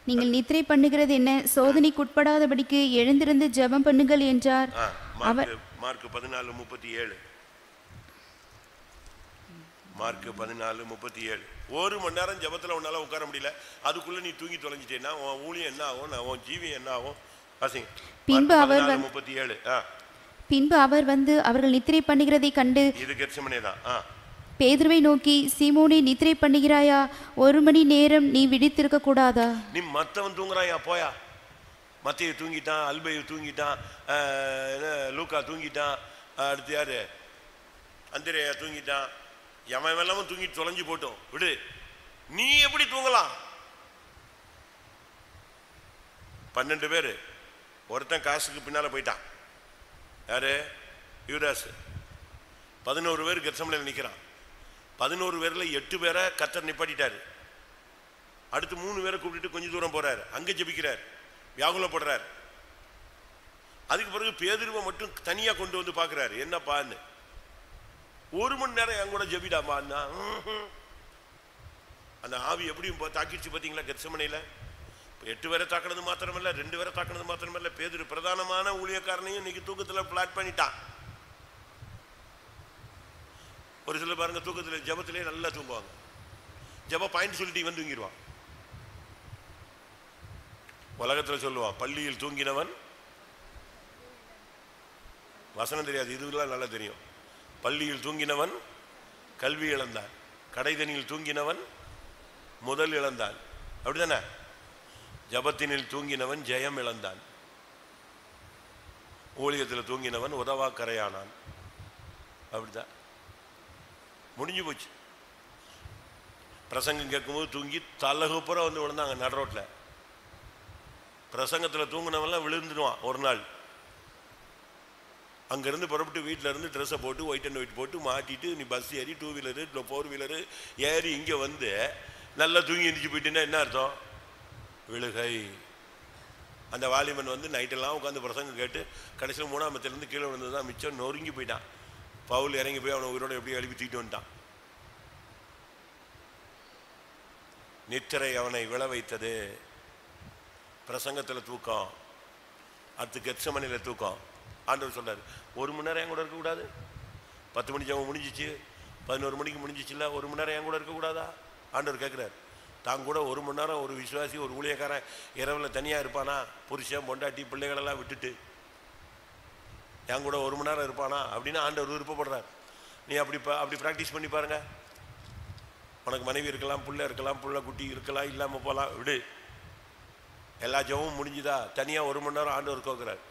நீங்கள் நித்திரை பண்ணுகிறது என்ன? சோதனைக்குட்படாதபடிக்கு எழுந்திருந்து ஜெபம் பண்ணுங்கள் என்றார். மார்க் 14:37. மார்க் 14:37. 1 மணி நேரம் ஜபத்தில் உன்னால உட்கார முடியல, அதுக்குள்ள நீ தூங்கி தொலைஞ்சிட்டேன்னா உன் ஊழியம் என்ன ஆகும்? உன் ஜீவியம் என்ன ஆகும்? பின்பு அவர் 37. பின்பு அவர் வந்து அவர்கள் நித்திரை பண்ணுகிறதை கண்டு, இது கெத்சமனே தான், பேதுருவை நோக்கி, சீமோனே நித்திரை பண்ணுகிறாயா? 1 மணி நேரம் நீ விழித்திருக்க கூடாதா? நீ மற்றவன் தூங்குறாயா? போயா. மத்தேயு தூங்கிட்டான், அல்பேயு தூங்கிட்டான், லூக்கா தூங்கிட்டான், அடுத்து யாரு? அந்திரேயா தூங்கிட்டான். எவன் எல்லாமும் தூங்கிட்டு தொலைஞ்சு போட்டோம், விடு. நீ எப்படி தூங்கலாம்? 12 பேர். ஒருத்தன் காசுக்கு பின்னால போயிட்டான், யாரு? யூதாஸ். 11 பேர் கெத்செமனேல நிற்கிறான். 11 பேர்ல 8 பேரை கர்த்தர் நிப்பாட்டிட்டாரு. அடுத்து 3 பேரை கூப்பிட்டு கொஞ்சம் தூரம் போறாரு, அங்கே ஜெபிக்கிறார், வியாகுலப்படுறார். அதுக்கு பிறகு பேதுருவை மட்டும் தனியா கொண்டு வந்து பார்க்கிறாரு. என்னப்பான்னு, 1 மணி நேரம் என் கூட ஜெபிடாமா. அந்த ஆவி எப்படியும் தாக்கிடுச்சு பார்த்தீங்களா கெத்செமனேல. 8 பேரை தாக்கினது மாத்திரமல்ல, 2 பேரை தாக்கினது மாத்திரமல்ல, பேதுரு பிரதானமான ஊழியக்காரனையும் இன்னைக்கு தூக்கத்தில் பிளாட் பண்ணிட்டான். ஒரு சில பாருங்க தூக்கத்தில் ஜபத்திலே நல்லா தூங்குவாங்க. ஜப பாயிண்ட் சொல்லிட்டு இவன் தூங்கிடுவான். உலகத்தில் சொல்லுவான், பள்ளியில் தூங்கினவன், வசனம் தெரியாது, இதுலாம் நல்லா தெரியும். பள்ளியில் தூங்கினவன் கல்வி இழந்தான், கடைதனில் தூங்கினவன் முதல் இழந்தான். அப்படிதானே? ஜபத்தினில் தூங்கினவன் ஜெயம் இழந்தான், ஊழியத்தில் தூங்கினவன் உதவா கரையானான். அப்படிதான் முடிஞ்சு போச்சு. பிரசங்கம் கேட்கும்போது தூங்கி தலகுப்புறம் வந்து விழுந்தாங்க நட ரோட்டில். பிரசங்கத்தில் தூங்கினவெல்லாம் விழுந்துடுவான் ஒரு நாள். அங்கேருந்து புறப்பட்டு வீட்டில் இருந்து ட்ரெஸ்ஸை போட்டு ஒயிட் அண்ட் ஒயிட் போட்டு மாட்டிட்டு நீ பஸ் ஏறி 2 வீலரு 4 வீலரு ஏறி இங்கே வந்து நல்லா தூங்கி எந்திரிச்சு போயிட்டுன்னா என்ன அர்த்தம்? விழுகை. அந்த வாலிபன் வந்து நைட்டெல்லாம் உட்காந்து பிரசங்கம் கேட்டு கடைசியில் 3ஆம் இடத்துலேருந்து கீழே விழுந்து தான் மிச்சம் நொறுங்கி போயிட்டான். பவுல் இறங்கி போய் அவனை உயிரோட எப்படி எழுப்பி தூக்கிட்டு வந்துட்டான். நித்திரை அவனை விழ வைத்தது. பிரசங்கத்தில் தூக்கம், அடுத்து கெத்செமனேல தூக்கம். ஆண்டவர் சொல்றாரு, 1 மணி நேரம் என் கூட இருக்கக்கூடாது? 10 மணிக்கு அவன் முடிஞ்சிச்சு, 11 மணிக்கு முடிஞ்சிச்சுல்ல, 1 மணி நேரம் என் கூட இருக்கக்கூடாதா? ஆண்டவர் கேட்குறாரு. தான் கூட 1 மணி நேரம் ஒரு விசுவாசி, ஒரு ஊழியக்காரன் இரவில் தனியாக இருப்பானா? புருஷன் பொண்டாட்டி பிள்ளைகளெல்லாம் விட்டுட்டு என் கூட 1 மணி நேரம் இருப்பானா அப்படின்னு ஆண்டவர் விருப்பப்படுறார். நீ அப்படி ப்ராக்டிஸ் பண்ணி பாருங்க. உனக்கு மனைவி இருக்கலாம், பிள்ளை இருக்கலாம், பிள்ளை குட்டி இருக்கலாம், இல்லாமல் போகலாம், விடு. எல்லா ஜெபமும் முடிஞ்சுதா? தனியாக 1 மணி நேரம் ஆண்டவர் கேட்குறார்.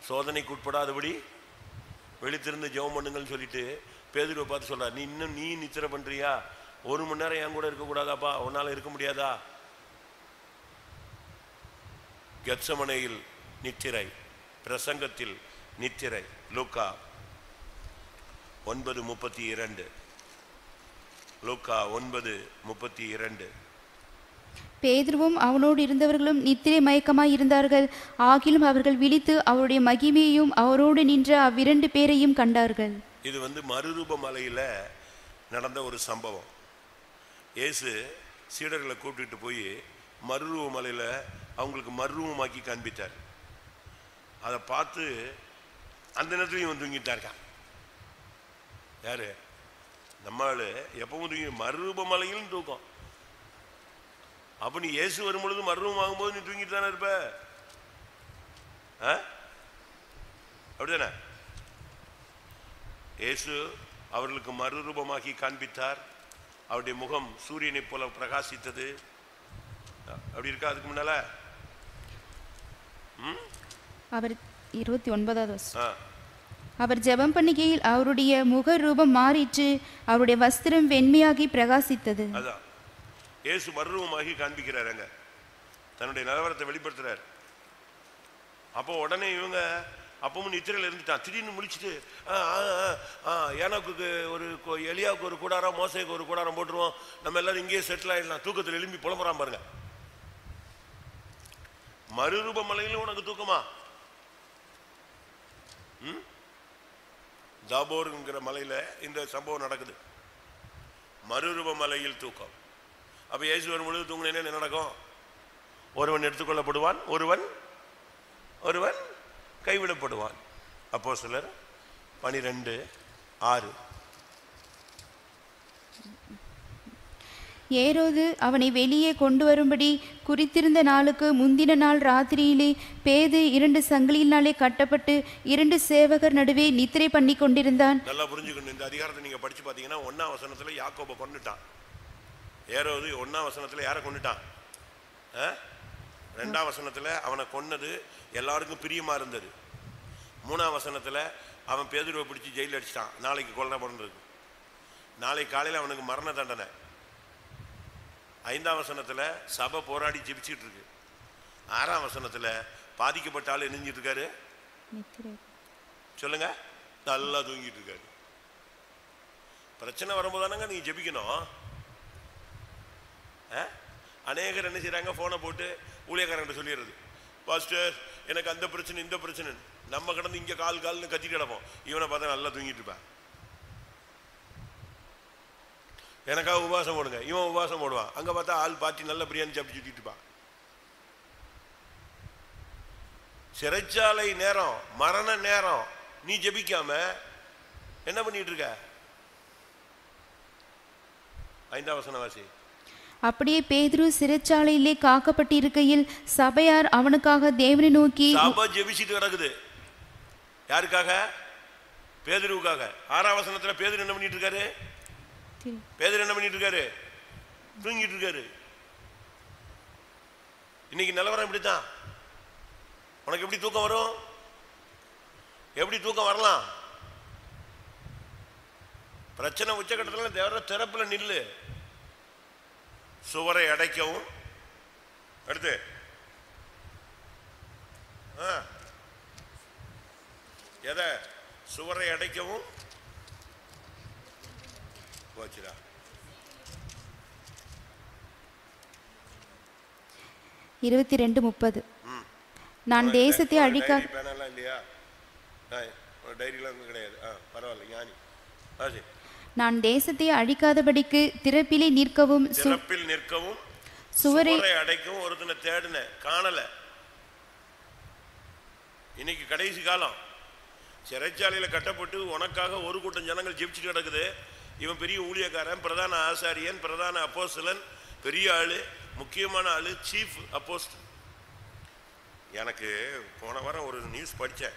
சோதனைக்கு உட்படாதபடி வெளித்திருந்து ஜெபம் பண்ணுங்கன்னு சொல்லிட்டு பேதுருவை பார்த்து சொல்றார், நீ நித்திரை பண்றியா? 1 மணி நேரம் என் கூட இருக்கக்கூடாதாப்பா? உன்னால இருக்க முடியாதா? கெத்செமனேயில் நித்திரை, பிரசங்கத்தில் நித்திரை. லூக்கா 9:32. லூக்கா 9:32. பேதுருவும் அவனோடு இருந்தவர்களும் நித்திரை மயக்கமாய் இருந்தார்கள். ஆகிலும் அவர்கள் விழித்து அவருடைய மகிமையையும் அவரோடு நின்ற அவ்விரண்டு பேரையும் கண்டார்கள். இது மறுரூப மலையில நடந்த ஒரு சம்பவம். இயேசு சீடர்களை கூப்பிட்டு போய் மறுரூப மலையில அவங்களுக்கு மறுரூபமாக்கி காண்பித்தார். அதை பார்த்து அந்த நேரத்துலையும் தூங்கிட்டாருக்கான். யாரு? நம்மளு எப்பவும் தூங்கி, மறுரூப மலையிலும் தூக்கம். அப்ப நீ இயேசு வரும் பொழுது மறுரூபம் ஆகும்போது நீ தூங்கிட்டு தானே இருப்ப? அப்படிதானே? இயேசு அவர்களுக்கு மறுரூபமாக்கி காண்பித்தார். அவருடைய முகம் சூரியனை போல பிரகாசித்தது. அப்படி இருக்கா? அதுக்கு முன்னால அவர் 29வது அவர் ஜெபம் பண்ணுகையில் அவருடைய முக ரூபம் மாறிற்று, அவருடைய வஸ்திரம் வெண்மையாகி பிரகாசித்தது. அதான் இயேசு மறுரூபமாகி காண்பிக்கிறாருங்க, தன்னுடைய நிலவரத்தை வெளிப்படுத்துறாரு. அப்போ உடனே இவங்க அப்பவும் நித்திரையில் இருந்துட்டான். திடீர்னு முடிச்சுட்டு ஏனாக்கு ஒரு எலியாவுக்கு ஒரு கூடாரம், மோசைக்கு ஒரு கூடாரம் போட்டுருவோம், நம்ம எல்லாரும் இங்கேயே செட்டில் ஆயிடலாம். தூக்கத்தில் எழும்பி புலம்புறான் பாருங்க. மறுரூப மலையில உனக்கு தூக்கமா? தாபோர்ங்கிற மலையில இந்த சம்பவம் நடக்குது. மறுரூப மலையில் தூக்கம். அப்ப இயேசு வரும் பொழுது தூங்கினேன்னு என்ன நடக்கும்? ஒருவன் எடுத்துக்கொள்ளப்படுவான், ஒருவன் கைவிடப்படுவான். அப்போஸ்தலர் 12:6. ஏரோது அவனை வெளியே கொண்டு வரும்படி குறித்திருந்த நாளுக்கு முந்தின நாள் ராத்திரியிலே பேது 2 சங்கிலியினாலே கட்டப்பட்டு 2 சேவகர் நடுவே நித்திரை பண்ணி கொண்டிருந்தான். நல்லா புரிஞ்சுக்கணும். இந்த அதிகாரத்தை நீங்க படிச்சு பாத்தீங்கன்னா 1ஆம் வசனத்துல யாக்கோபை கொன்னுட்டான். ஏரோது 1ஆம் வசனத்துல யாரை கொன்னுட்டான்? 2ஆம் வசனத்துல அவனை கொன்னது எல்லாருக்கும் பிரியமா இருந்தது. 3ஆம் வசனத்துல அவன் பேதுருவை பிடிச்சி ஜெயில அடிச்சிட்டான். நாளைக்கு கொல்ல போறதுக்கு, நாளைக்கு காலையில் அவனுக்கு மரண தண்டனை. 5ஆம் வசனத்துல சபை போராடி ஜெபிச்சுட்டு இருக்கு. 6ஆம் வசனத்துல பாதிக்கப்பட்ட ஆள் நெஞ்சிட்டு இருக்காரு, சொல்லுங்க, நல்லா தூங்கிட்டு இருக்காரு. பிரச்சனை வரும்போது தானங்க நீங்க ஜெபிக்கணும். அநேகர் என்ன செய்யறாங்க, போனை போட்டு ஊழியக்காரங்கிட்ட சொல்லிடுறது, பாஸ்டர் எனக்கு அந்த பிரச்சனை இந்த பிரச்சனை. நம்ம கிடந்து இங்க கால் கால்னு கத்திட்டு கிடப்போம். இவனை பார்த்தா நல்லா தூங்கிட்டு இருப்பான். எனக்காக உபவாசம் போடுங்க, இவன் உபவாசம் போடுவான். அங்க பார்த்தா ஆள் பாட்டி நல்ல பிரியாணி சாப்பிட்டு சுத்திட்டு இருப்பான். சிறைச்சாலை நேரம், மரண நேரம், நீ ஜெபிக்காம என்ன பண்ணிட்டு இருக்க? 5ஆம் வசனம் வாசி. அப்படியே பேதுரு சிறைச்சாலையிலே காக்கப்பட்டிருக்கையில் சபையார் அவனுக்காக தேவனை நோக்கி. சபை ஜெபிச்சிட்டு கிடக்குது. யாருக்காக? பேதுருவுக்காக. 6ஆம் வசனத்துல பேதுரு என்ன பண்ணிட்டு இருக்காரு? பேதுரு என்ன பண்ணிட்டு இருக்காரு? தூங்கிட்டு இருக்காரு. இன்னைக்கு நிலவரம் இப்படித்தான். உனக்கு எப்படி தூக்கம் வரும்? எப்படி தூக்கம் வரலாம்? பிரச்சனை உச்சகட்டத்தில் தேவர திறப்புல நில்லு. சுவரை அடைக்கவும், அடுத்து எதை? சுவரை அடைக்கவும் போச்சுடா. 22:30. நான் தேசத்தை அழிக்க இல்லையா? டைரிலாம் கிடையாது. பரவாயில்ல, ஞானி. நான் தேசத்தை அழிக்காதபடிக்கு திறப்பிலே நிற்கவும், திறப்பில் நிற்கவும், சுவரை அடைக்கவும் ஒருத்தனை தேடின, காணல. இன்னைக்கு கடைசி காலம். சிறைச்சாலையில கட்டப்பட்டு உனக்காக ஒரு கூட்டம் ஜனங்கள் ஜெபிச்சுட்டு கிடக்குது. இவன் பெரிய ஊழியக்காரன், பிரதான ஆசாரியன், பிரதான அப்போஸ்தலன், பெரிய ஆளு, முக்கியமான ஆளு, சீஃப் அப்போஸ்தலன். எனக்கு போன வாரம் ஒரு நியூஸ் படித்தேன்.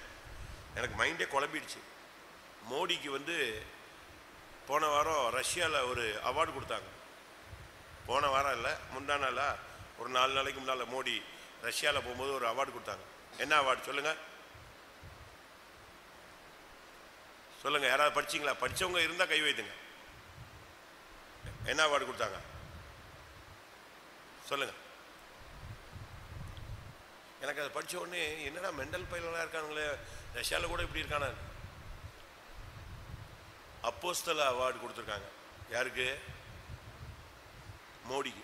எனக்கு மைண்டே குழம்பிடுச்சு. மோடிக்கு போன வாரம் ரஷ்யாவில் ஒரு அவார்டு கொடுத்தாங்க. போன வாரம் இல்லை, முந்தா நாளா, ஒரு 4 நாளைக்கு முன்னால் மோடி ரஷ்யாவில் போகும்போது ஒரு அவார்டு கொடுத்தாங்க. என்ன அவார்டு சொல்லுங்க? சொல்லுங்க, யாராவது படிச்சிங்களா? படித்தவங்க இருந்தால் கை வைத்துங்க. என்ன அவார்டு கொடுத்தாங்க சொல்லுங்க. எனக்கு அதை படித்த உடனே என்னடா மெண்டல் பையலாம் இருக்கானுங்களே, ரஷ்யாவில் கூட இப்படி இருக்கான. அப்போஸ்தல அவார்டு கொடுத்துருக்காங்க. யாருக்கு? மோடிக்கு.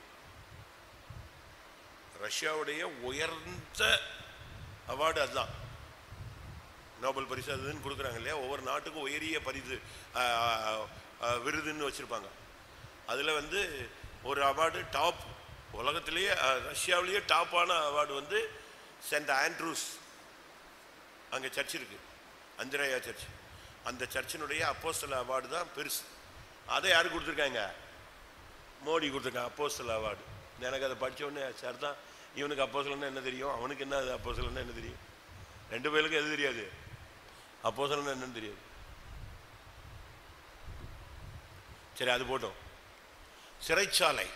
ரஷ்யாவுடைய உயர்ந்த அவார்டு அதுதான். நோபல் பரிசு அதுன்னு கொடுக்குறாங்க இல்லையா? ஒவ்வொரு நாட்டுக்கும் உயரிய பரிசு விருதுன்னு வச்சுருப்பாங்க. அதில் ஒரு அவார்டு டாப், உலகத்திலேயே ரஷ்யாவிலேயே டாப்பான அவார்டு சென்ட் ஆண்ட்ரூஸ். அங்கே சர்ச் இருக்கு, அந்திரேயா சர்ச். அந்த சர்ச்சினுடைய அப்போஸ்தல அவார்டு தான் பெருசு. அதை யாரு கொடுத்துருக்காங்க? மோடி கொடுத்துருக்காங்க அப்போஸ்தல அவார்டு. எனக்கு அதை படித்த உடனே சார் தான், இவனுக்கு அப்போஸ்தலன்னா என்ன தெரியும், அவனுக்கு என்ன அது அப்போஸ்தலன்னா என்ன தெரியும்? 2 பேருக்கு எது தெரியாது? அப்போஸ்தலன்னா என்னன்னு தெரியாது. சரி, அது போட்டோம். சிறைச்சாலை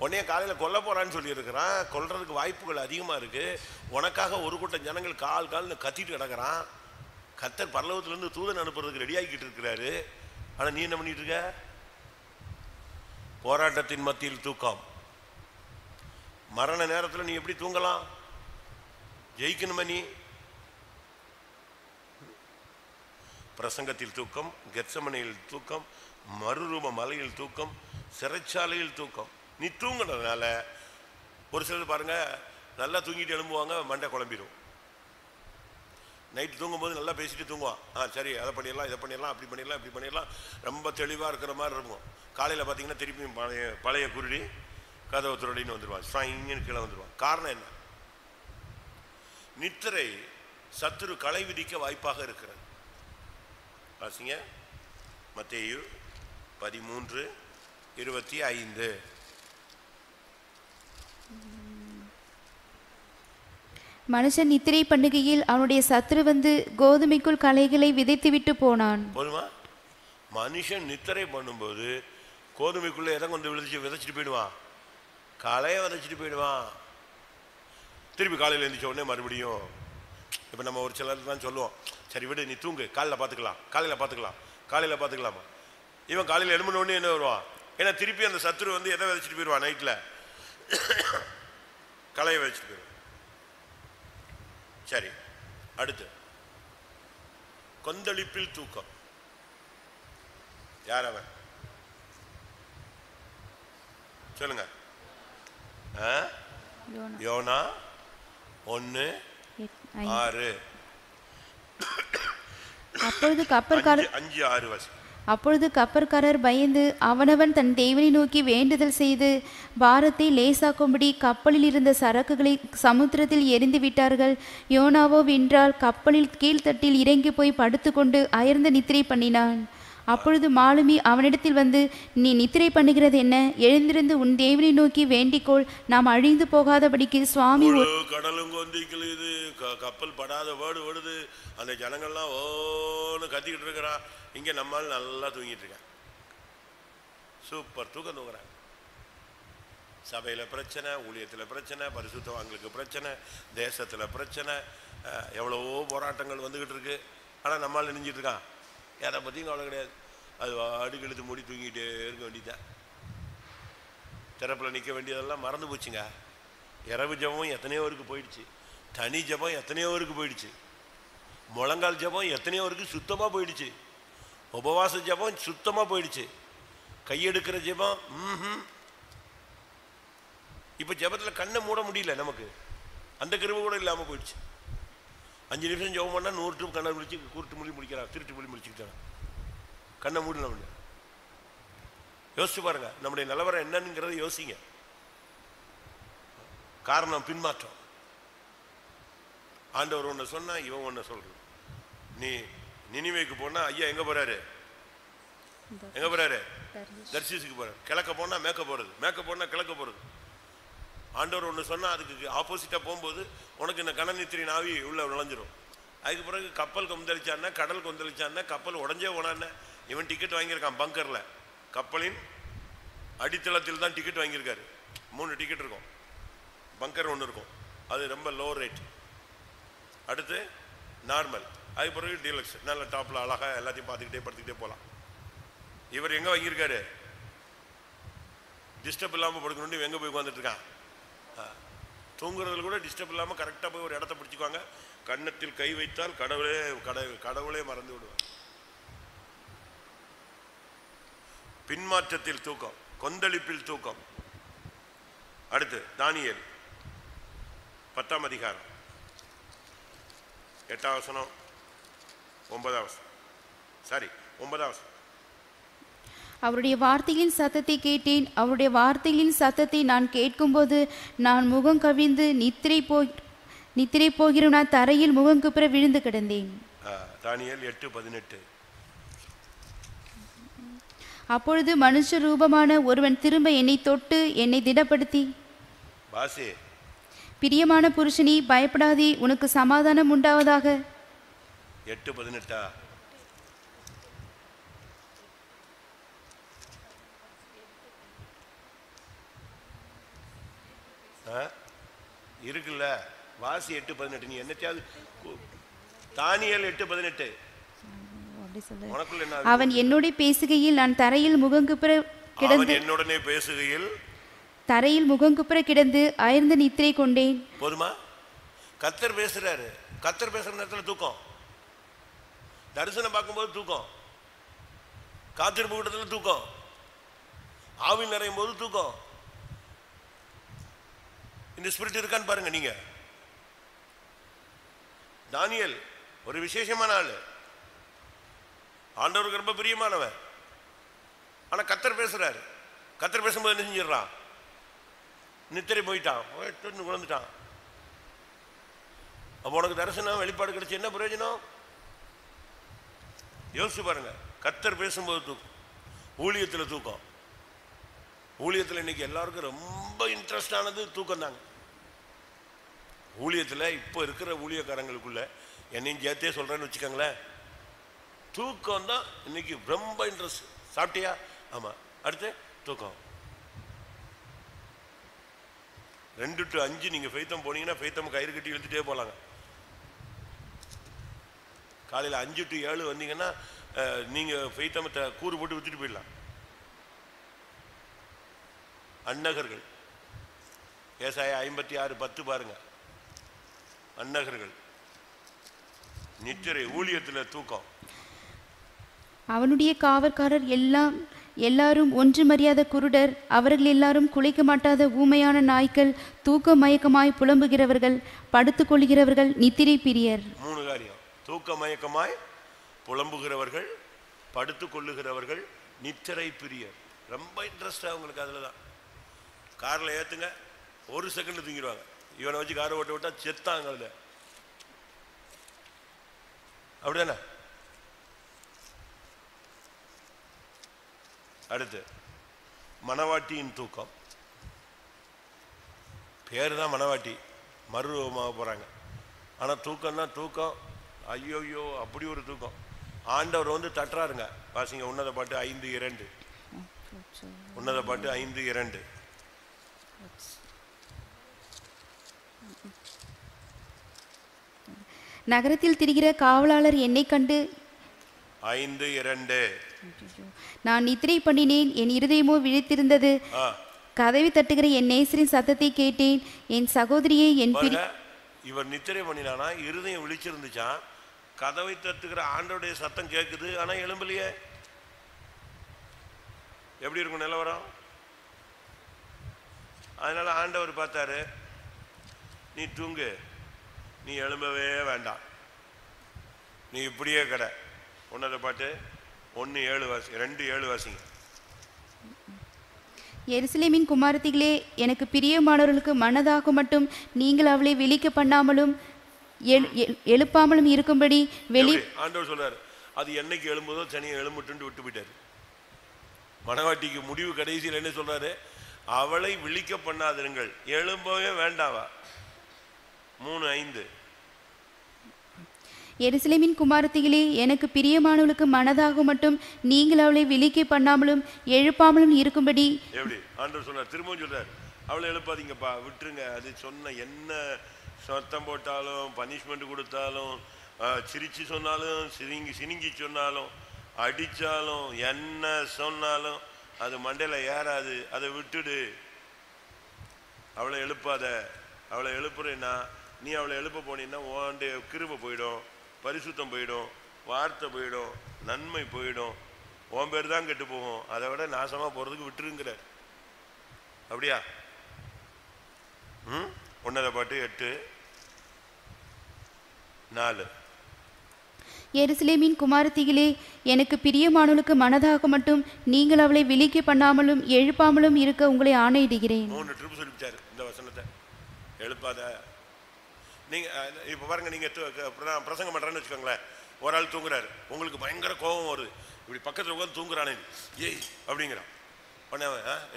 உடனே காலையில் கொல்ல போறான்னு சொல்லி இருக்கிறான். கொல்றதுக்கு வாய்ப்புகள் அதிகமாக இருக்கு. உனக்காக ஒரு கூட்டம் ஜனங்கள் கால் கால்னு கத்திட்டு கிடக்கிறான். கர்த்தர் பரலோகத்திலிருந்து தூதன் அனுப்புறதுக்கு ரெடி ஆகிக்கிட்டு இருக்கிறாரு. ஆனா நீ என்ன பண்ணிட்டு இருக்க? போராட்டத்தின் மத்தியில் தூக்கம். மரண நேரத்தில் நீ எப்படி தூங்கலாம்? ஜெயிக்கணுமே நீ. பிரசங்கத்தில் தூக்கம், கெத்சமனையில் தூக்கம், மறுரூப மலையில் தூக்கம், சிறைச்சாலையில் தூக்கம். நீ தூங்கினதுனால ஒரு சிலர் பாருங்க, நல்லா தூங்கிட்டு எழும்புவாங்க, மண்டை குழம்பிடும். நைட்டு தூங்கும்போது நல்லா பேசிட்டு தூங்குவான். சரி, அதை பண்ணிடலாம், இதை பண்ணிடலாம், அப்படி பண்ணிடலாம், இப்படி பண்ணிடலாம், ரொம்ப தெளிவாக இருக்கிற மாதிரி இருக்கும். காலையில் பார்த்தீங்கன்னா திருப்பியும் பழைய குருடி கதவை துரடின்னு வந்துடுவான், ஸ்ட்ராயின்னு கீழே வந்துடுவான். காரணம் என்ன? நித்திரை சத்துரு களை விதிக்க வாய்ப்பாக இருக்கிறது. வாசிங்க, மத்தேயு 13:25. மனுஷன் நித்திரை பண்ணுகையில் அவனுடைய சத்துரு கோதுமைக்குள் களைகளை விதைத்து விட்டு போனான். போதுமா? மனுஷன் நித்திரை பண்ணும்போது கோதுமைக்குள்ள எதை கொண்டு விதைச்சிட்டு போயிடுவான்? களையை விதைச்சிட்டு போயிடுவான். திருப்பி காலையில் எழுந்திரிச்ச உடனே மறுபடியும், இப்போ நம்ம ஒரு சிலர் தான் சொல்லுவோம், சரி விடு, நீ தூங்கு, காலையில் பார்த்துக்கலாம், காலையில் பார்த்துக்கலாம், காலையில் பார்த்துக்கலாமா? இவன் காலையில் எழும்பின உடனே என்ன வருவான்? ஏன்னா திருப்பி அந்த சத்துரு எதை விதைச்சிட்டு போயிடுவான்? நைட்டில் களையை விதைச்சிட்டு போயிடுவான். சரி, அடுத்து கொந்தளிப்பில் தூக்கம். யார் அவன்? சொல்லுங்க. யோனா 1:6. அப்பொழுது கப்பற்காரர் 5:6 வசி. அப்பொழுது கப்பற்காரர் பயந்து அவனவன் தன் தேவனை நோக்கி வேண்டுதல் செய்து பாரத்தை லேசாக்கும்படி கப்பலில் இருந்த சரக்குகளை சமுத்திரத்தில் எரிந்து விட்டார்கள். யோனாவோ வென்றால் கப்பலில் கீழ்த்தட்டில் இறங்கி போய் படுத்துக்கொண்டு அயர்ந்த நித்திரை பண்ணினான். அப்பொழுது மாலுமி அவனிடத்தில் வந்து, நீ நித்திரை பண்ணுகிறது என்ன? எழுந்திருந்து உன் தேவனை நோக்கி வேண்டிக்கொள், நாம் அழிந்து போகாதபடிக்கு சுவாமி. கடலும் கொந்திக்கல், இது கப்பல் படாத வேடு ஓடுது, அந்த ஜனங்கள்லாம் ஓன்னு கத்திக்கிட்டு இருக்கிறா. இங்க நம்மால் நல்லா தூங்கிட்டு இருக்கான். சூப்பர் தூக்கம் தூங்குறாங்க. சபையில பிரச்சனை, ஊழியத்துல பிரச்சனை, பரிசுத்தவான்களுக்கு பிரச்சனை, தேசத்துல பிரச்சனை, எவ்வளவோ போராட்டங்கள் வந்துகிட்டு இருக்கு. ஆனா நம்மால் நினைஞ்சிட்டு இருக்கான். எதை பற்றியும் கவலை கிடையாது. அது வாடுக்கு இழுத்து மூடி தூங்கிட்டே இருக்க வேண்டியதான். திறப்பில் நிற்க வேண்டியதெல்லாம் மறந்து போச்சுங்க. இரவு ஜபம் எத்தனையோ பேருக்கு போயிடுச்சு. தனி ஜபம் எத்தனையோ பேருக்கு போயிடுச்சு. முழங்கால் ஜபம் எத்தனையோ பேருக்கு சுத்தமாக போயிடுச்சு. உபவாச ஜபம் சுத்தமாக போயிடுச்சு. கையெடுக்கிற ஜபம் இப்போ ஜபத்தில் கண்ணை மூட முடியல. நமக்கு அந்த கிருபை கூட இல்லாமல் போயிடுச்சு. 5 நிமிஷம் ஜெபம் பண்ணால் 100 ட்ரிப் கண்ணை முடிச்சு கூட்டு மொழி முடிக்கிறான், திருட்டு மொழி முடிச்சுக்கிட்டான். கண்ணை மூடல. யோசிச்சு பாருங்க, நம்முடைய நிலவரம் என்னங்கிறத யோசிங்க. காரணம் பின்மாற்றம். ஆண்டவர் ஒன்று சொன்னா இவன் ஒன்று சொல்றது. நீ நினிவேக்கு போனா ஐயா எங்க போறாரு? எங்க போறாரு? தர்சீசுக்கு போறாரு. கிழக்க போனா மேற்க போறது, மேற்க போனா கிழக்க போறது. ஆண்டவர் ஒன்று சொன்னா அதுக்கு ஆப்போசிட்டா போகும்போது உனக்கு இந்த கணநித்திரின் ஆவி உள்ள நுழைஞ்சிரும். அதுக்கு பிறகு கப்பல் கொந்தளிச்சான்னா, கடல் கொந்தளிச்சான்னா, கப்பல் உடஞ்சே போனான்னு இவன் டிக்கெட் வாங்கியிருக்கான். பங்கர்ல கப்பலின் அடித்தளத்தில் தான் டிக்கெட் வாங்கியிருக்காரு. 3 டிக்கெட் இருக்கும். பங்கர் ஒன்று இருக்கும், அது ரொம்ப லோ ரேட். அடுத்து நார்மல், அதுக்கு பிறகு டீலக்ஸ், நல்ல டாப்ல அழகா எல்லாத்தையும் பார்த்துக்கிட்டே போகலாம். இவர் எங்க வாங்கியிருக்காரு? டிஸ்டர்ப் இல்லாமல் படுக்கணும்னு எங்க போய் உட்காந்துட்டு இருக்கான். தூங்குறதுல கூட டிஸ்டர்ப் இல்லாமல் கரெக்டாக போய் ஒரு இடத்த பிடிச்சிக்குவாங்க. கன்னத்தில் கை வைத்தால் கடவுளே மறந்து விடுவார். பின்மாற்றத்தில் தூக்கம், கொந்தளிப்பில் தூக்கம். அடுத்து தானியேல் 10ஆம் அதிகாரம் 8ஆம் வசனம் 9ஆம் வசனம். சாரி 9ஆம் வசனம். அவருடைய வார்த்தையின் சத்தத்தை கேட்டேன். அவருடைய வார்த்தையின் சத்தத்தை நான் கேட்கும்போது நான் முகம் கவிழ்ந்து நித்திரை போகிற நான் தரையில் முகங்குப்புற விழுந்து கிடந்தேன். தானியேல் 8:18. அப்பொழுது மனுஷ ரூபமான ஒருவன் திரும்ப என்னை தொட்டு என்னை திடப்படுத்தி, பிரியமான புருஷனே, பயப்படாதே, உனக்கு சமாதானம் உண்டாவதாக. 8:18. இருக்குல்ல, வாசி 8:18. நீ என்னத்தையாவது தானியேல் 8:18. அவன் என்னோட பேசுகையில் நான் தரையில் முகங்குப்புற கிடந்து, என்னுடனே பேசுகையில் தரையில் முகங்குப்புற கிடந்து அயர்ந்து நித்திரை கொண்டேன். போதுமா? கர்த்தர் பேசுறாரு. கர்த்தர் பேசுற நேரத்தில் தூக்கம். தரிசனம் பார்க்கும்போது தூக்கம், காத்திருப்பு கூட்டத்தில் தூக்கம், ஆவில் நிறையும் போது தூக்கம். இந்த ஸ்பிரிட் இருக்கான்னு பாருங்க நீங்க. தானியேல் ஒரு விசேஷமான ஆளு, ஆண்டவருக்கு ரொம்ப பிரியமானவன். ஆனா கர்த்தர் பேசுறாரு. கர்த்தர் பேசும்போது என்ன செஞ்சிடறான்? நித்திரை போயிட்டான், குழந்துட்டான். அப்போ உனக்கு தரிசனம் வெளிப்பாடு கிடைச்சி என்ன பிரயோஜனம்? யோசிச்சு பாருங்க. கர்த்தர் பேசும்போது தூக்கம், ஊழியத்தில் தூக்கம். ஊழியத்தில் இன்னைக்கு எல்லாருக்கும் ரொம்ப இன்ட்ரெஸ்ட் ஆனது தூக்கம் தாங்க. ஊழியத்தில் இப்போ இருக்கிற ஊழியக்காரங்களுக்குள்ள என்னையும் சேர்த்தே சொல்றேன்னு வச்சுக்கோங்களேன், தூக்கம் தான் இன்னைக்கு ரொம்ப இன்ட்ரெஸ்ட். சாப்பிட்டியா? ஆமா. அடுத்து தூக்கம். 2 to 5 நீங்க ஃபெய்த்தம் போனீங்கன்னா ஃபெய்த்தம் கயிறு கட்டி இழுத்துட்டே போலாங்க. காலையில் 5 to 7 வந்தீங்கன்னா நீங்க ஃபெய்த்தமத்தை கூறு போட்டு வித்துட்டு போயிடலாம். அன்னகர்கள், ஏசாயா 56:10 பாருங்க. அன்னகர்கள் நித்திரை, ஊழியத்தில் தூக்கம். அவனுடைய காவற்காரர் எல்லாரும் ஒன்றுமறியாத குருடர், அவர்கள் எல்லாரும் குலைக்க மாட்டாத ஊமையான நாய்க்கள், தூக்க மயக்கமாய் புலம்புகிறவர்கள், படுத்துக் கொள்கிறவர்கள், நித்திரை பிரியர். 3 காரியம். தூக்க மயக்கமாய் புலம்புகிறவர்கள், படுத்து கொள்ளுகிறவர்கள், நித்திரை பிரியர். ரொம்ப இன்ட்ரெஸ்ட் அவங்களுக்கு. அதில் தான் காரில் ஏற்றுங்க, 1 செகண்ட் தூங்கிடுவாங்க. இவனை வச்சு காரை ஓட்ட விட்டா செத்தாங்க. அதில் அப்படிதானே? அடுத்து மணவாட்டியின் தூக்கம். பேர் தான் மணவாட்டி, மறுரூபமாக போகிறாங்க. ஆனால் தூக்கம்னா தூக்கம், ஐயோயோ அப்படி ஒரு தூக்கம். ஆண்டவர் வந்து தட்டுறாருங்க. வாசிங்க உன்னத பாட்டு 5:2. உன்னத பாட்டு 5:2. நகரத்தில் திரிகிற காவலாளர் என்னை கண்டு 5:2. நான் நித்திரை பண்ணினேன், என் இருதயமோ விழித்திருந்தது. கதவை தட்டுகிற என் நேசரின் சத்தத்தை கேட்டேன். என் சகோதரியை இவர் நித்திரை பண்ணினானா, இருதயம் விழிச்சிருந்துச்சான். கதவை தட்டுகிற ஆண்டோடைய சத்தம் கேட்குது, ஆனா எழும்பலையே. எப்படி இருக்கும் நிலவரம்? அதனால ஆண்டவர் பார்த்தாரு, நீ தூங்கு, நீ எழும்பவே வேண்டாம், நீ இப்படியே கடை. உன்னத பாட்டு 1:7 வாசி, 2:7 வாசிங்க. எருசலேமின் குமாரத்திகளே, எனக்கு பிரியமானவர்களுக்கு மனதாக மட்டும் நீங்கள் அவளை விழிக்க பண்ணாமலும் எழுப்பாமலும் இருக்கும்படி ஆண்டவர் சொல்றாரு. அது என்னைக்கு எழும்புதோ தனியாக எழும்புட்டு விட்டு போயிட்டாரு. மணவாட்டிக்கு முடிவு கடைசியில் என்ன சொல்றாரு? அவளை விழிக்க பண்ணாதிருங்கள், எழும்பவே வேண்டாவா. 3:5. எருசலேமின் குமாரத்திகளே, எனக்கு பிரியமானவளுக்கு மனதாக மட்டும் நீங்கள் அவளை விழிக்க பண்ணாமலும் எழுப்பாமலும் இருக்கும்படி. எப்படி ஆண்டவர் சொல்றார்? திரும்பவும் சொல்றார், அவளை எழுப்பாதீங்கப்பா, விட்டுருங்க. அது சொன்ன என்ன சத்தம் போட்டாலும், பனிஷ்மெண்ட் கொடுத்தாலும், சிரிச்சு சொன்னாலும், சினிங்கி சொன்னாலும், அடிச்சாலும், என்ன சொன்னாலும் அது மண்டையில ஏறாது. அதை விட்டுடு, அவளை எழுப்பாத. அவளை எழுப்புறேன்னா, நீ அவளை எழுப்ப போனீன்னா உன்னுடைய கிருபை போயிடும், பரிசுத்தம் போயிடும், வார்த்தை போயிடும், நன்மை போயிடும், உன் பேர் தான் கெட்டு போகும். அதை விட நாசமா போறதுக்கு விட்டுருங்கிற. அப்படியா? உன்னத பாட்டு 8:4. எருசலேமின் குமாரத்திகளே, எனக்கு பிரியமானவளுக்கு மனதாக மட்டும் நீங்கள் அவளை விழிக்க பண்ணாமலும் எழுப்பாமலும் இருக்க உங்களை ஆணையிடுகிறேன். 3 ட்ரிப் சொல்லிச்சாரு இந்த வசனத்தை. எழுப்பாத. நீங்க இப்ப பாருங்க, நீங்க பிரசங்கம் பண்றேன்னு வச்சுக்கோங்களேன். ஒரு ஆள் தூங்குறாரு, உங்களுக்கு பயங்கர கோபம் வருது. இப்படி பக்கத்துல உட்காந்து தூங்குறானே, ஏய் அப்படிங்கிறான்.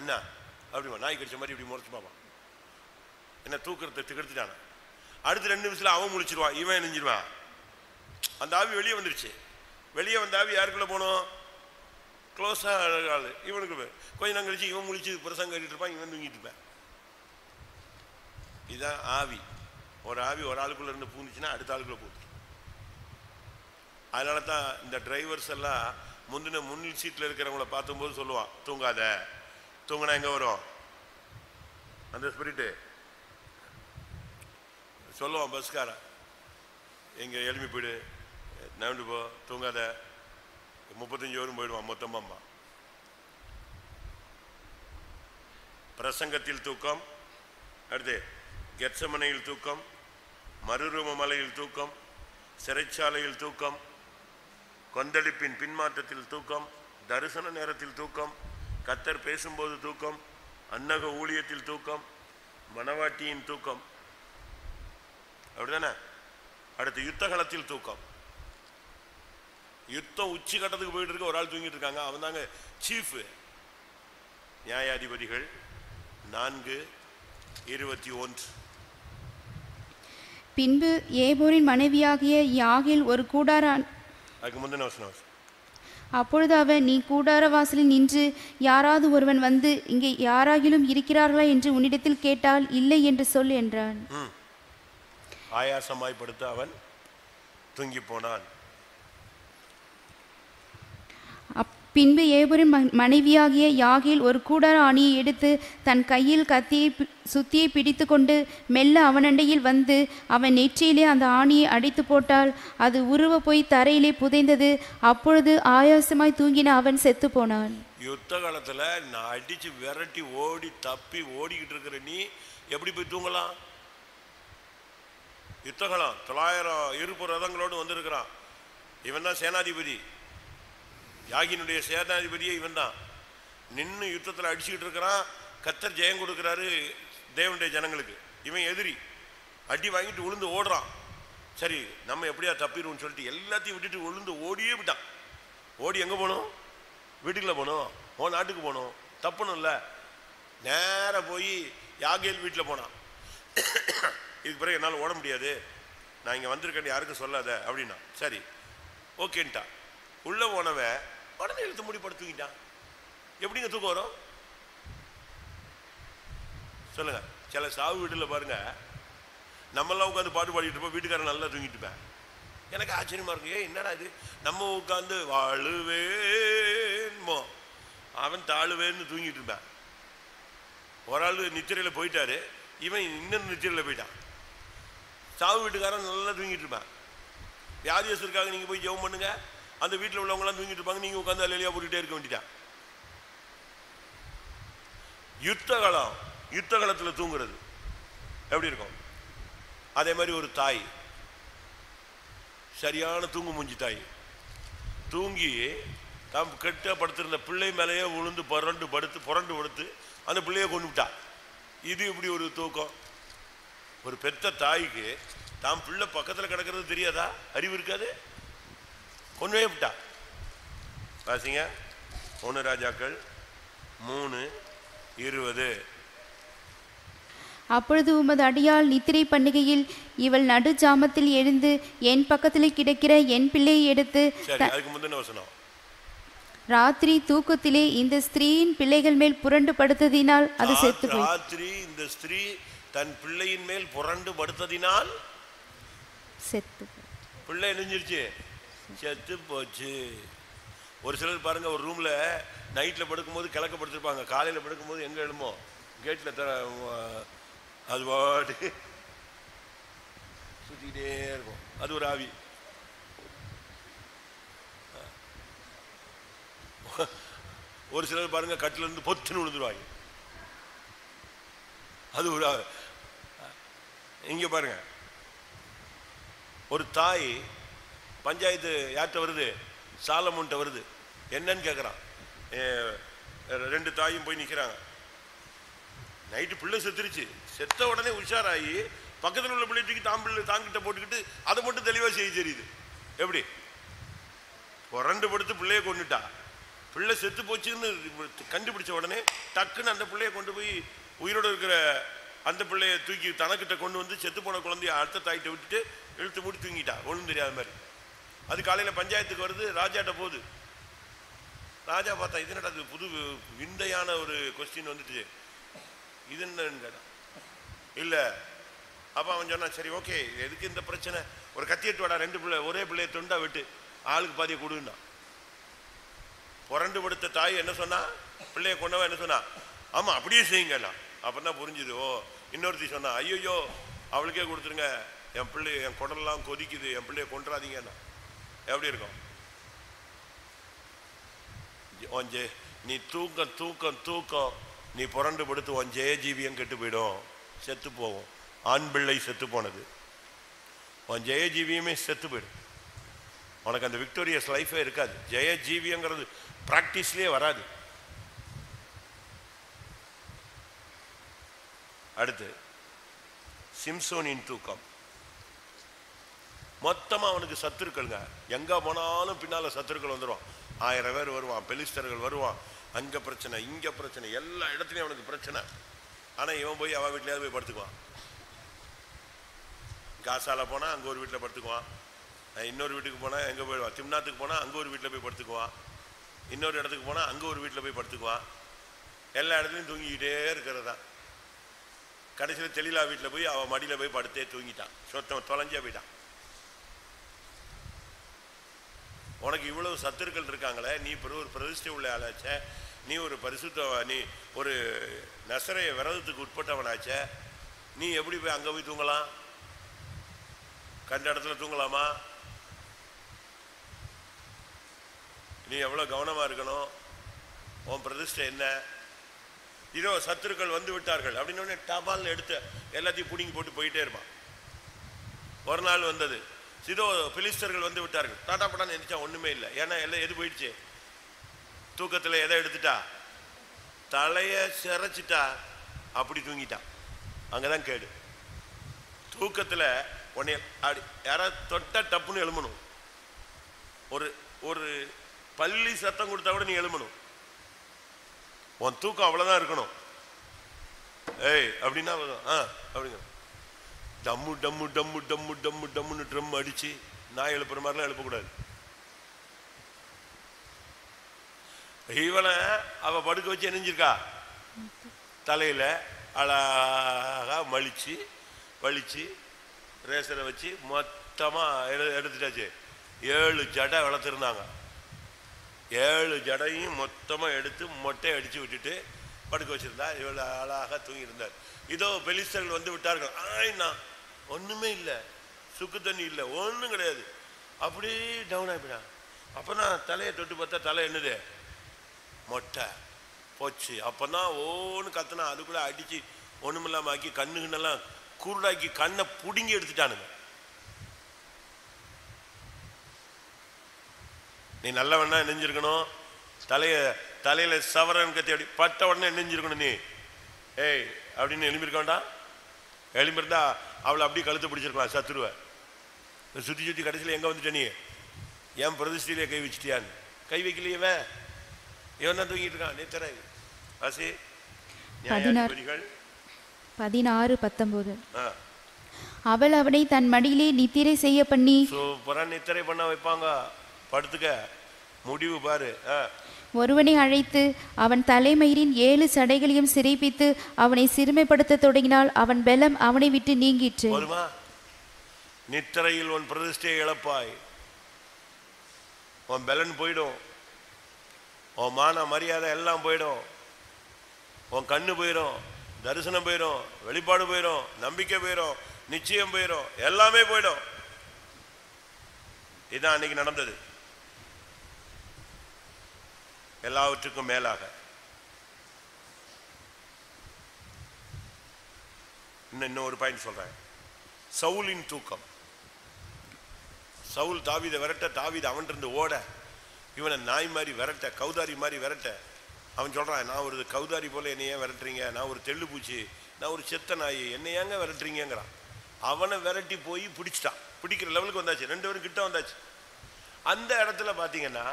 என்ன அப்படிமா நாய் கடிச்ச மாதிரி இப்படி முறைச்சு பார்ப்பான். என்ன தூக்கத்தை கெடுத்துட்டான. அடுத்த 2 நிமிஷத்துல அவன் முழிச்சிருவான், இவன் நெஞ்சிருவான். அந்த ஆவி வெளியே வந்துருச்சு. வெளியே வந்த ஆவி யாருக்குள்ள போனோம்? க்ளோஸா ஆளு இவனுக்கு. கொஞ்சம் நாள் கழிச்சு இவன் முழிச்சு பிரசங்கம் கட்டிட்டு இருப்பான், இவன் தூங்கிட்டு இருப்பான். இதுதான் ஆவி. ஒரு ஆவி ஒரு ஆளுக்குள்ள இருந்து பூந்துச்சுன்னா அடுத்த ஆளுக்குள்ள பூந்து. அதனால தான் இந்த டிரைவர்ஸ் எல்லாம் முன் சீட்டில் இருக்கிறவங்கள பார்த்தும்போது சொல்லுவான், தூங்காத. தூங்கினா எங்க வரும் அந்த ஸ்பிரிட்டு? சொல்லுவான் பஸ்காரன், எங்க எழுப்பி போயிடு, நவண்டு போ, தூங்காத. 35 வரும் போயிடுவான் மொத்தமா. பிரசங்கத்தில் தூக்கம், அடுத்து கெத்சமனையில் தூக்கம், மறுரூப மலையில் தூக்கம், சிறைச்சாலையில் தூக்கம், கொந்தளிப்பின் பின்மாற்றத்தில் தூக்கம், தரிசன நேரத்தில் தூக்கம், கர்த்தர் பேசும்போது தூக்கம், அன்னக ஊழியத்தில் தூக்கம், மணவாட்டியின் தூக்கம். அப்படிதானே? அடுத்து யுத்தகலத்தில் தூக்கம். யுத்தம் உச்சி கட்டத்துக்கு போயிட்டு இருக்க ஒரு ஆள் தூங்கிட்டு இருக்காங்க, அவன் தாங்க சீஃப். நியாயாதிபதிகள் 4:21. பின்பு ஏபோரின் மனைவியாகிய யாகேல் ஒரு கூடார. அதுக்கு முந்தின வசனம். அப்பொழுது அவன், நீ கூடார வாசலில் நின்று யாராவது ஒருவன் வந்து இங்கே யாராகிலும் இருக்கிறார்களா என்று உன்னிடத்தில் கேட்டால் இல்லை என்று சொல் என்றான். ஆயாசமாய் படுத்து அவன் தூங்கி போனான். பின்பு ஏபோரின் மனைவியாகிய யாகேல் ஒரு கூடார ஆணியை எடுத்து தன் கையில் சுத்தியை பிடித்து கொண்டு மெல்ல அவனண்டையில் வந்து அவன் நெற்றியிலே அந்த ஆணியை அடித்து போட்டால் அது உருவ போய் தரையிலே புதைந்தது. அப்பொழுது ஆயாசமாய் தூங்கின அவன் செத்து போனான். யுத்த காலத்துல நான் அடிச்சு விரட்டி ஓடி தப்பி ஓடிக்கிட்டு இருக்கிற நீ எப்படி போய் தூங்கலாம்? யுத்த காலம் 900 இருப்பு ரதங்களோடு வந்திருக்கிறான். இவன் தான் சேனாதிபதி, யாகினுடைய சேனாதிபதியே இவன் தான். நின்று யுத்தத்தில் அடிச்சுக்கிட்டு இருக்கிறான். கர்த்தர் ஜெயம் கொடுக்குறாரு தேவனுடைய ஜனங்களுக்கு. இவன் எதிரி அடி வாங்கிட்டு விழுந்து ஓடுறான். சரி நம்ம எப்படியா தப்பிடுவோம்னு சொல்லிட்டு எல்லாத்தையும் விட்டுட்டு விழுந்து ஓடியே விட்டான். ஓடி எங்கே போகணும்? வீட்டுக்குள்ள போகணும், உன் நாட்டுக்கு போகணும், தப்பணும் இல்லை. நேராக போய் யாகேல் வீட்டில் போனான். இதுக்கு பிறகு என்னால் ஓட முடியாது, நான் இங்கே வந்திருக்கேன்னு யாருக்கும் சொல்லாத அப்படின்னா. சரி ஓகேன்ட்டா. உள்ளே போனவன் உடனே இழுத்து மூடி படுத்து தூங்கிட்டான். எப்படிங்க தூக்கம் வரும் சொல்லுங்க? சில சாவு வீட்டில் பாருங்க, நம்மெல்லாம் உட்காந்து பாட்டு பாடிட்டு இருப்போம், வீட்டுக்காரன் நல்லா தூங்கிட்டு இருப்பேன். எனக்கு ஆச்சரியமா இருக்கு, என்னடா இது, நம்ம உட்காந்து வாழுவேன்மோ அவன் தாழுவேன்னு தூங்கிட்டு இருப்பேன். ஒரு ஆள் நித்திரையில் போயிட்டாரு, இவன் இன்னொரு நித்திரையில் போயிட்டான். சாவு வீட்டுக்காரன் நல்லா தூங்கிட்டு இருப்பேன். வியாதியஸ்தருக்காக நீங்கள் போய் ஜெபம் பண்ணுங்க, அந்த வீட்டில் உள்ளவங்களாம் தூங்கிட்டு இருப்பாங்க, நீங்கள் உட்காந்து அலையிலையா போட்டுக்கிட்டே இருக்க வேண்டியதான். யுத்த காலம், யுத்த காலத்தில் தூங்குறது எப்படி இருக்கும்? அதே மாதிரி ஒரு தாய், சரியான தூங்கு மூஞ்சி தாய், தூங்கி தாம் கெட்ட படுத்திருந்த பிள்ளை மேலேயே விழுந்து புரண்டு படுத்து அந்த பிள்ளைய கொண்டு விட்டா. இது இப்படி ஒரு தூக்கம். ஒரு பெத்த தாய்க்கு தாம் பிள்ளை பக்கத்தில் கிடக்கிறது தெரியாதா? அறிவு இருக்காது, கொண்டு விட்டா. வாசிங்க 1 ராஜாக்கள் 3:20. அப்பொழுது உமது அடியாள் நித்திரை பண்ணுகையில் இவள் நடு ஜாமத்தில் எழுந்து என் பக்கத்தில் கிடக்கிற என் பிள்ளையை எடுத்து, அதுக்கு முந்தின வசனம், ராத்திரி தூக்கத்திலே இந்த ஸ்திரீயின் பிள்ளைகள் மேல் புரண்டு படுத்ததினால் அது செத்து போய். ராத்திரி இந்த ஸ்திரீ தன் பிள்ளையின் மேல் புரண்டு படுத்ததினால் செத்து பிள்ளை நெஞ்சிருச்சு, செத்து போச்சு. ஒரு சிலர் பாருங்க, ஒரு ரூம்ல நைட்ல படுக்கும்போது கிழக்க படுத்திருப்பாங்க, காலையில படுக்கும்போது எங்க எழுமோ கேட்ல அது பாட்டு சுத்திக்கிட்டே இருக்கும். அது ஒரு ஆவி. ஒரு சிலர் பாருங்க கட்டில இருந்து பொத்துன்னு விழுந்துருவாங்க, அது ஒரு ஆவி. இங்க பாருங்க, ஒரு தாய் பஞ்சாயத்து யார்கிட்ட வருது? சாலமோன்ட்ட வருது. என்னன்னு கேட்குறான். 2 தாயும் போய் நிற்கிறாங்க. நைட்டு பிள்ளை செத்துருச்சு. செத்த உடனே உஷாராகி பக்கத்தில் உள்ள பிள்ளை தூக்கி தாங்கிட்ட போட்டுக்கிட்டு அதை மட்டும் தெளிவாக செய்ய தெரியுது. எப்படி? புரண்டு படுத்து பிள்ளைய கொண்டுட்டா. பிள்ளை செத்து போச்சுன்னு கண்டுபிடிச்ச உடனே டக்குன்னு அந்த பிள்ளைய கொண்டு போய் உயிரோடு இருக்கிற அந்த பிள்ளைய தூக்கி தனக்கிட்ட கொண்டு வந்து செத்து போன குழந்தைய அடுத்த தாய்கிட்ட விட்டுட்டு இழுத்து மூடி தூங்கிட்டா, ஒன்றும் தெரியாத மாதிரி. அது காலையில் பஞ்சாயத்துக்கு வருது, ராஜாட்ட போகுது. ராஜா பார்த்தா இது என்னடா புது விந்தையான ஒரு கொஸ்டின் வந்துட்டு, இது என்னன்னு கேட்டான். இல்லை. அப்போ அவன் சொன்னான், சரி ஓகே, எதுக்கு இந்த பிரச்சனை, ஒரு கத்தி எட்டு வாடா, 2 பிள்ளை ஒரே பிள்ளைய தொண்டா விட்டு ஆளுக்கு பாதியை கொடுன்னா. புரண்டு படுத்த தாய் என்ன சொன்னா? பிள்ளைய கொண்டவன் என்ன சொன்னா? ஆமா அப்படியே செய்யுங்கண்ணா. அப்பதான் புரிஞ்சுது. ஓ, இன்னொருத்தி சொன்னா, ஐயோ அவளுக்கே கொடுத்துருங்க, என் பிள்ளை, என் குடல்லாம் கொதிக்குது, என் பிள்ளைய கொண்டுறாதீங்கண்ணா. எப்படி இருக்கும்? நீ தூக்கம் தூக்கம் தூக்கம், நீ புரண்டு படுத்து உன் ஜெய ஜீவியம் கெட்டு போயிடும், செத்து போகும். ஆண் பிள்ளை செத்து போனது, உன் ஜெய ஜீவியமே செத்து போயிடும். உனக்கு அந்த விக்டோரியஸ் லைஃபே இருக்காது. ஜெய ஜீவியங்கிறது பிராக்டிஸ்லேயே வராது. அடுத்து சிம்சோனின் தூக்கம். மொத்தமாக அவனுக்கு சத்துருக்கள்ங்க, எங்கே போனாலும் பின்னால் சத்துருக்கள் வந்துடுவான். 1000 பேர் வருவான், பெலிஸ்தர்கள் வருவான், அங்கே பிரச்சனை இங்கே பிரச்சனை, எல்லா இடத்துலையும் அவனுக்கு பிரச்சனை. ஆனால் இவன் போய் அவன் வீட்டிலேயாவது போய் படுத்துக்குவான். காசால போனால் அங்கே ஒரு வீட்டில் படுத்துக்குவான், இன்னொரு வீட்டுக்கு போனால் எங்கே போயிடுவான், திம்னாத்துக்கு போனால் அங்கே ஒரு வீட்டில் போய் படுத்துக்குவான், இன்னொரு இடத்துக்கு போனால் அங்கே ஒரு வீட்டில் போய் படுத்துக்குவான். எல்லா இடத்துலையும் தூங்கிக்கிட்டே இருக்கிறது தான். கடைசியில் தெளிலா வீட்டில் போய் அவன் மடியில் போய் படுத்தே தூங்கிட்டான், சொத்தம் தொலைஞ்சே போயிட்டான். உனக்கு இவ்வளவு சத்துருக்கள் இருக்காங்களே, நீ ஒரு பிரதிஷ்டை உள்ள ஆளாச்ச, நீ ஒரு பரிசுத்த, நீ ஒரு நசரைய விரதத்துக்கு உட்பட்டவனாச்ச, நீ எப்படி போய் அங்கே போய் தூங்கலாம்? கண்ட இடத்துல தூங்கலாமா? நீ எவ்வளோ கவனமாக இருக்கணும். உன் பிரதிஷ்டை என்ன? இதோ சத்துருக்கள் வந்து விட்டார்கள் அப்படின்னு டபால் எடுத்து எல்லாத்தையும் பிடிங்கி போட்டு போயிட்டே இருப்பான். ஒரு நாள் வந்தது, இதோ பிலிஸ்தர்கள் வந்து விட்டார்கள். டாட்டா பட்டான்னு எந்திரிச்சா ஒன்றுமே இல்லை. ஏன்னா எல்லாம் எது போயிடுச்சு? தூக்கத்தில் எதை எடுத்துட்டா? தலையை சிரைச்சிட்டா. அப்படி தூங்கிட்டான். அங்கதான் கேடு. தூக்கத்தில் உன்னை யாராவது தொட்ட டப்புன்னு எழுமணும். ஒரு பள்ளி சத்தம் கொடுத்தா கூட நீ எழுமணும். உன் தூக்கம் அவ்வளவுதான் இருக்கணும். ஏய் அப்படின்னா அப்படிங்க டம்மு டம்மு டம்மு டம்மு டம்மு டம்முன்னு ட்ரம் அடிச்சு நான் எழுப்புற மாதிரிலாம் எழுப்பக்கூடாது. இவனை அவ படுக்க வச்சு எரிஞ்சிருக்கா, தலையில அழகா வலிச்சு ரேசரை வச்சு மொத்தமா எடுத்துட்டாச்சு. 7 ஜடை வளர்த்துருந்தாங்க. 7 ஜடையும் மொத்தமா எடுத்து மொட்டை அடிச்சு விட்டுட்டு படுக்க வச்சிருந்தா. இவ்வளவு அழகாக தூங்கி இருந்தார். இதோ பெலிஸ்தர்கள் வந்து விட்டார்கள். ஆயினா ஒண்ணுமே இல்லை, சுக்கு தண்ணி இல்லை, ஒன்றும் கிடையாது. அப்படியே டவுன் ஆகிப்பா. அப்பதான் தலையை தொட்டு பார்த்தா தலை என்னது? மொட்டை போச்சு. அப்பதான் ஓன்னு கத்துனா. அதுக்குள்ள அடிச்சு ஒண்ணுமில்லாம ஆக்கி கண்ணுக்குன்னெல்லாம் குருடாக்கி கண்ணை புடுங்கி எடுத்துட்டானுங்க. நீ நல்லவனா நெஞ்சிருக்கணும். தலையில சவரன் கத்தி அப்படி பட்ட உடனே நெஞ்சிருக்கணும். நீ ஏய் அப்படின்னு எழும்பியிருக்க வேண்டாம். எழும்பியிருந்தா அவளை அப்படியே கழுத்து பிடிச்சிருக்கலாம், சத்துருவ. சுத்தி கடைசியில் எங்க வந்துட்ட நீ? என் பிரதிஷ்டையிலே கை வச்சிட்டியான்னு. கை வைக்கலையவே, இவன் தான் தூங்கிட்டு இருக்கான். நேத்தரை வாசி 16:19. அவள் அவனை தன் மடியிலே நித்திரை செய்ய பண்ணி. சூப்பரா நித்திரை பண்ண வைப்பாங்க. படுத்துக்க. முடிவு பாரு. ஒருவனை அழைத்து அவன் தலைமயிரின் 7 சடைகளையும் சிறைப்பித்து அவனை சிறுமைப்படுத்த தொடங்கினால் அவன் பலம் அவனை விட்டு நீங்கிற்று. நித்திரையில் உன் பிரதிஷ்டையை இழப்பாய். உன் பலன் போயிடும். உன் மான மரியாதை எல்லாம் போயிடும். உன் கண்ணு போயிடும், தரிசனம் போயிடும், வெளிப்பாடு போயிடும், நம்பிக்கை போயிடும், நிச்சயம் போயிடும், எல்லாமே போயிடும். இதுதான் அன்னைக்கு நடந்தது. எல்லாவற்றுக்கும் மேலாக இன்னும் ஒரு பாயிண்ட் சொல்றேன். சவுலின் தூக்கம். சவுல் தாவீதை விரட்ட, தாவீது அவன் இருந்து ஓட, இவனை நாய் மாதிரி விரட்ட, கௌதாரி மாதிரி விரட்ட. அவன் சொல்றான், நான் ஒரு கௌதாரி போல என்னை ஏன் விரட்டுறீங்க? நான் ஒரு தெள்ளு பூச்சி, நான் ஒரு செத்த நாய், என்னை ஏங்க விரட்டுறீங்கிறான். அவனை விரட்டி போய் பிடிச்சிட்டான். பிடிக்கிற லெவலுக்கு வந்தாச்சு. 2 பேரும் கிட்ட வந்தாச்சு. அந்த இடத்துல பாத்தீங்கன்னா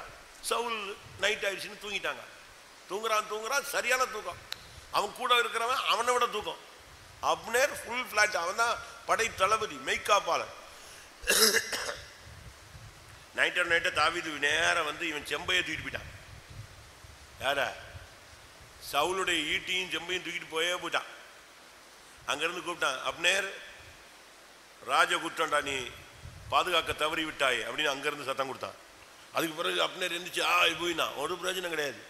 சவுல் நைட் ஆயிடுச்சுன்னு தூங்கிட்டாங்க. தூங்குறான், சரியான தூக்கம். அவன் கூட இருக்கிறவன் அவனை விட தூக்கம். அப்னேர் ஃபுல் பிளாட். அவன் தான் படை தளபதி, மெய்காப்பாளன். நைட்டை தாவீது நேரம் வந்து இவன் செம்பையை தூக்கிட்டு போயிட்டான். யார? சவுளுடைய ஈட்டியும் செம்பையும் தூக்கிட்டு போயிட்டான். அங்கிருந்து கூப்பிட்டான், அப்னேர் ராஜ குற்றம்டா, நீ பாதுகாக்க தவறி விட்டாய் அப்படின்னு அங்கிருந்து சத்தம் கொடுத்தான். அதுக்கு பிறகு அப்னேர் இருந்துச்சு, போயினா ஒரு பிரயோஜனம் கிடையாது.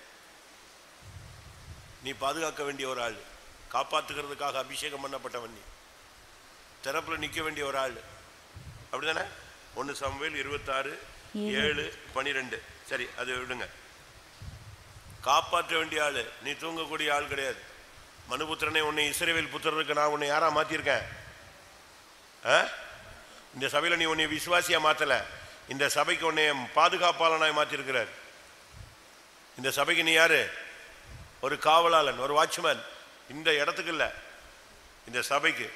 நீ பாதுகாக்க வேண்டிய ஒரு ஆள், காப்பாற்றுகிறதுக்காக அபிஷேகம் பண்ணப்பட்டவன், நீ திறப்புல நிற்க வேண்டிய ஒரு ஆள். அப்படிதானே? 1 சாமுவேல் 26:7-12. சரி, அது விடுங்க. காப்பாற்ற வேண்டிய ஆளு, நீ தூங்கக்கூடிய ஆள் கிடையாது. மனுபுத்திரனே, உன்னை இஸ்ரவேல் புத்திரருக்கு நான் உன்னை யாரா மாத்திருக்கேன்? இந்த சபையில நீ உன்னை விசுவாசியா மாத்தல. இந்த சபைக்கு உன்னை பாதுகாப்பாளனாய் மாத்திருக்கிறார். இந்த சபைக்கு நீ யாரு? ஒரு காவலாளன், ஒரு வாட்ச்மேன். இந்த இடத்துக்கு இல்ல, இந்த சபைக்கு.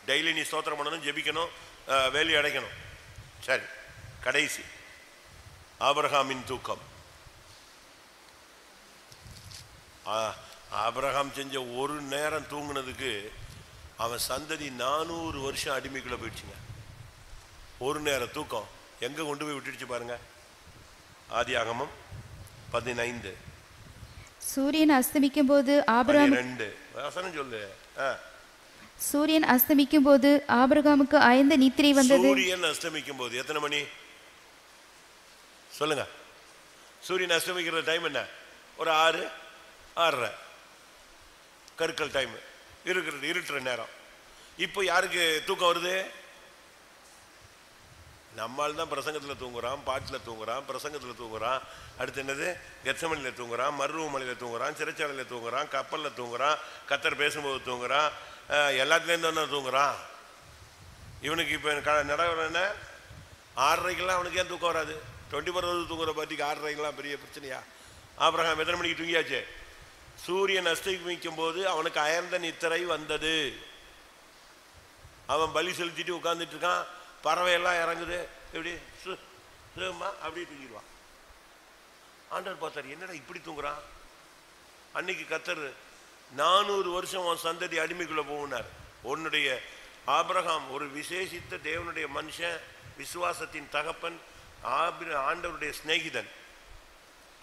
டெய்லி நீ ஸ்தோத்திரம் பண்ணணும், ஜெபிக்கணும், வேலி அடைக்கணும். சரி, கடைசி ஆபிரகாமின் தூக்கம். ஆபிரகாம் செஞ்ச ஒரு நேரம் தூங்குனதுக்கு அவன் சந்ததி 400 வருஷம் அடிமைக்குள்ள போயிடுச்சுங்க. ஒரு நேரம் தூக்கம் எங்க கொண்டு போய் விட்டுடுச்சு பாருங்க. ஆதியாகமம் 15. சூரியன் அஸ்தமிக்கும் போது ஆபிரகாம் 2 வசனம் சொல்லு. சூரியன் அஸ்தமிக்கும் போது ஆபிரகாமுக்கு ஆழ்ந்த நித்திரை வந்தது. சூரியன் அஸ்தமிக்கும் போது எத்தனை மணி? சொல்லுங்க. சூரியன் அஸ்தமிக்கிற டைம் என்ன? ஒரு 6, 6:30 கருக்கல் டைம் இருக்கிறது, இருட்டுற நேரம். இப்போ யாருக்கு தூக்கம் வருது? நம்மால் தான் பிரசங்கத்தில் தூங்குறான், பாட்டில் தூங்குறான், பிரசங்கத்தில் தூங்குறான். அடுத்து என்னது? கெத்சமனியில் தூங்குறான், மருவமலையில் தூங்குறான், சிறைச்சாலையில் தூங்குறான், கப்பலில் தூங்குறான், கத்தர் பேசும்போது தூங்குறான், எல்லாத்துலேருந்து தான் தூங்குறான். இவனுக்கு இப்போ நடவடிக்கை என்ன? 6:30க்கெல்லாம் அவனுக்கு ஏன் தூக்கம் வராது? 24 hours தூங்குற பார்த்திக்கு 6:30க்கெல்லாம் பெரிய பிரச்சனையா? ஆபிரகாம் எத்தனை மணிக்கு தூங்கியாச்சு? சூரியன் அஸ்தமிக்கும் போது அவனுக்கு அயர்ந்த நித்திரை வந்தது. அவன் பலி செலுத்திட்டு உட்கார்ந்துட்டு இருக்கான். பறவையெல்லாம் இறங்குது, எப்படி அப்படி தூங்கிடுவான். ஆண்டவர் பார்த்தார், என்னடா இப்படி தூங்குறான்? அன்னைக்கு கத்தர் 400 வருஷம் அவன் சந்ததி அடிமைக்குள்ள போனார். உன்னுடைய ஆபிரகாம் ஒரு விசேஷித்த தேவனுடைய மனுஷன், விசுவாசத்தின் தகப்பன், ஆண்டவருடைய சிநேகிதன்.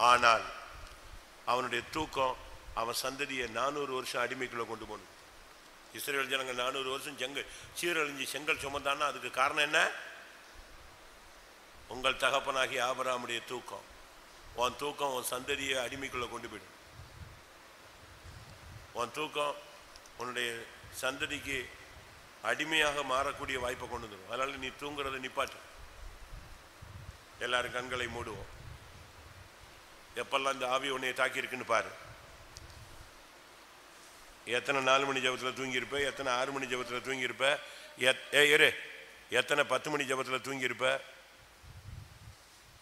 ஆனால் அவனுடைய தூக்கம் அவன் சந்ததியை 400 வருஷம் அடிமைக்குள்ள கொண்டு போகணும். இஸ்ரேல் ஜனங்கள் 400 வருஷம் சீரழிஞ்சு செங்கல் சுமந்தான்னா அதுக்கு காரணம் என்ன? உங்கள் தகப்பனாகி ஆபிரகாமுடைய தூக்கம். உன் தூக்கம் உன் சந்ததியை அடிமைக்குள்ள கொண்டு போயிடும். உன் தூக்கம் உன்னுடைய சந்ததிக்கு அடிமையாக மாறக்கூடிய வாய்ப்பை கொண்டு வந்துடும். அதனால நீ தூங்குறதை நிப்பாட்டு. எல்லாரும் கண்களை மூடுவோம். எப்பெல்லாம் இந்த ஆவி உன்னைய தாக்கி இருக்குன்னு பாரு. எத்தனை 4 மணி ஜபத்தில் தூங்கியிருப்ப, எத்தனை 6 மணி ஜபத்தில் தூங்கியிருப்ப, எத்தனை 10 மணி ஜபத்தில் தூங்கியிருப்ப.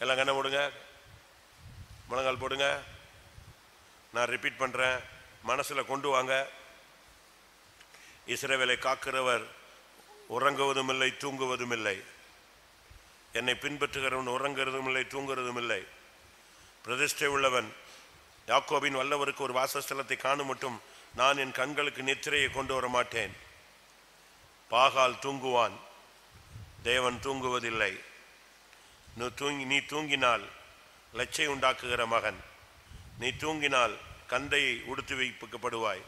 எல்லாம் கண்ணை போடுங்க, முழங்கால் போடுங்க. நான் ரிப்பீட் பண்ணுறேன், மனசில் கொண்டு வாங்க. இஸ்ரவேலை காக்கிறவர் உறங்குவதும் இல்லை, தூங்குவதும் இல்லை. என்னை பின்பற்றுகிறவன் உறங்குறதும் இல்லை, தூங்குறதும் இல்லை. பிரதிஷ்டை உள்ளவன் யாக்கோபின் வல்லவருக்கு ஒரு வாசஸ்தலத்தை காணும் மட்டும் நான் என் கண்களுக்கு நித்திரையை கொண்டு வர மாட்டேன். பாகால் தூங்குவான், தேவன் தூங்குவதில்லை. நீ தூங்கினால் லட்சை உண்டாக்குகிற மகன். நீ தூங்கினால் கந்தையை உடுத்து வைக்கப்படுவாய்.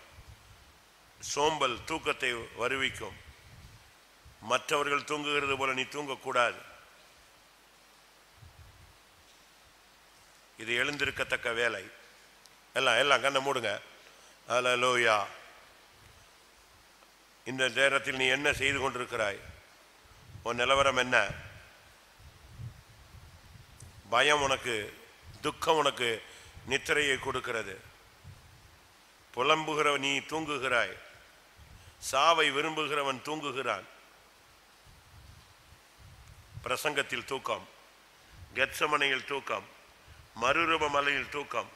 சோம்பல் தூக்கத்தை வருவிக்கும். மற்றவர்கள் தூங்குகிறது போல நீ தூங்கக்கூடாது. இது எழுந்திருக்கத்தக்க வேலை. எல்லாம் கண்ணை மூடுங்க. அல்லேலூயா. இந்த நேரத்தில் நீ என்ன செய்து கொண்டிருக்கிறாய்? உன் நிலவரம் என்ன? பயம் உனக்கு, துக்கம் உனக்கு நித்திரையை கொடுக்கிறது. புலம்புகிற நீ தூங்குகிறாய். சாவை விரும்புகிறவன் தூங்குகிறான். பிரசங்கத்தில் தூக்கம், கெத்சமனையில் தூக்கம், மறுரூப மலையில் தூக்கம்,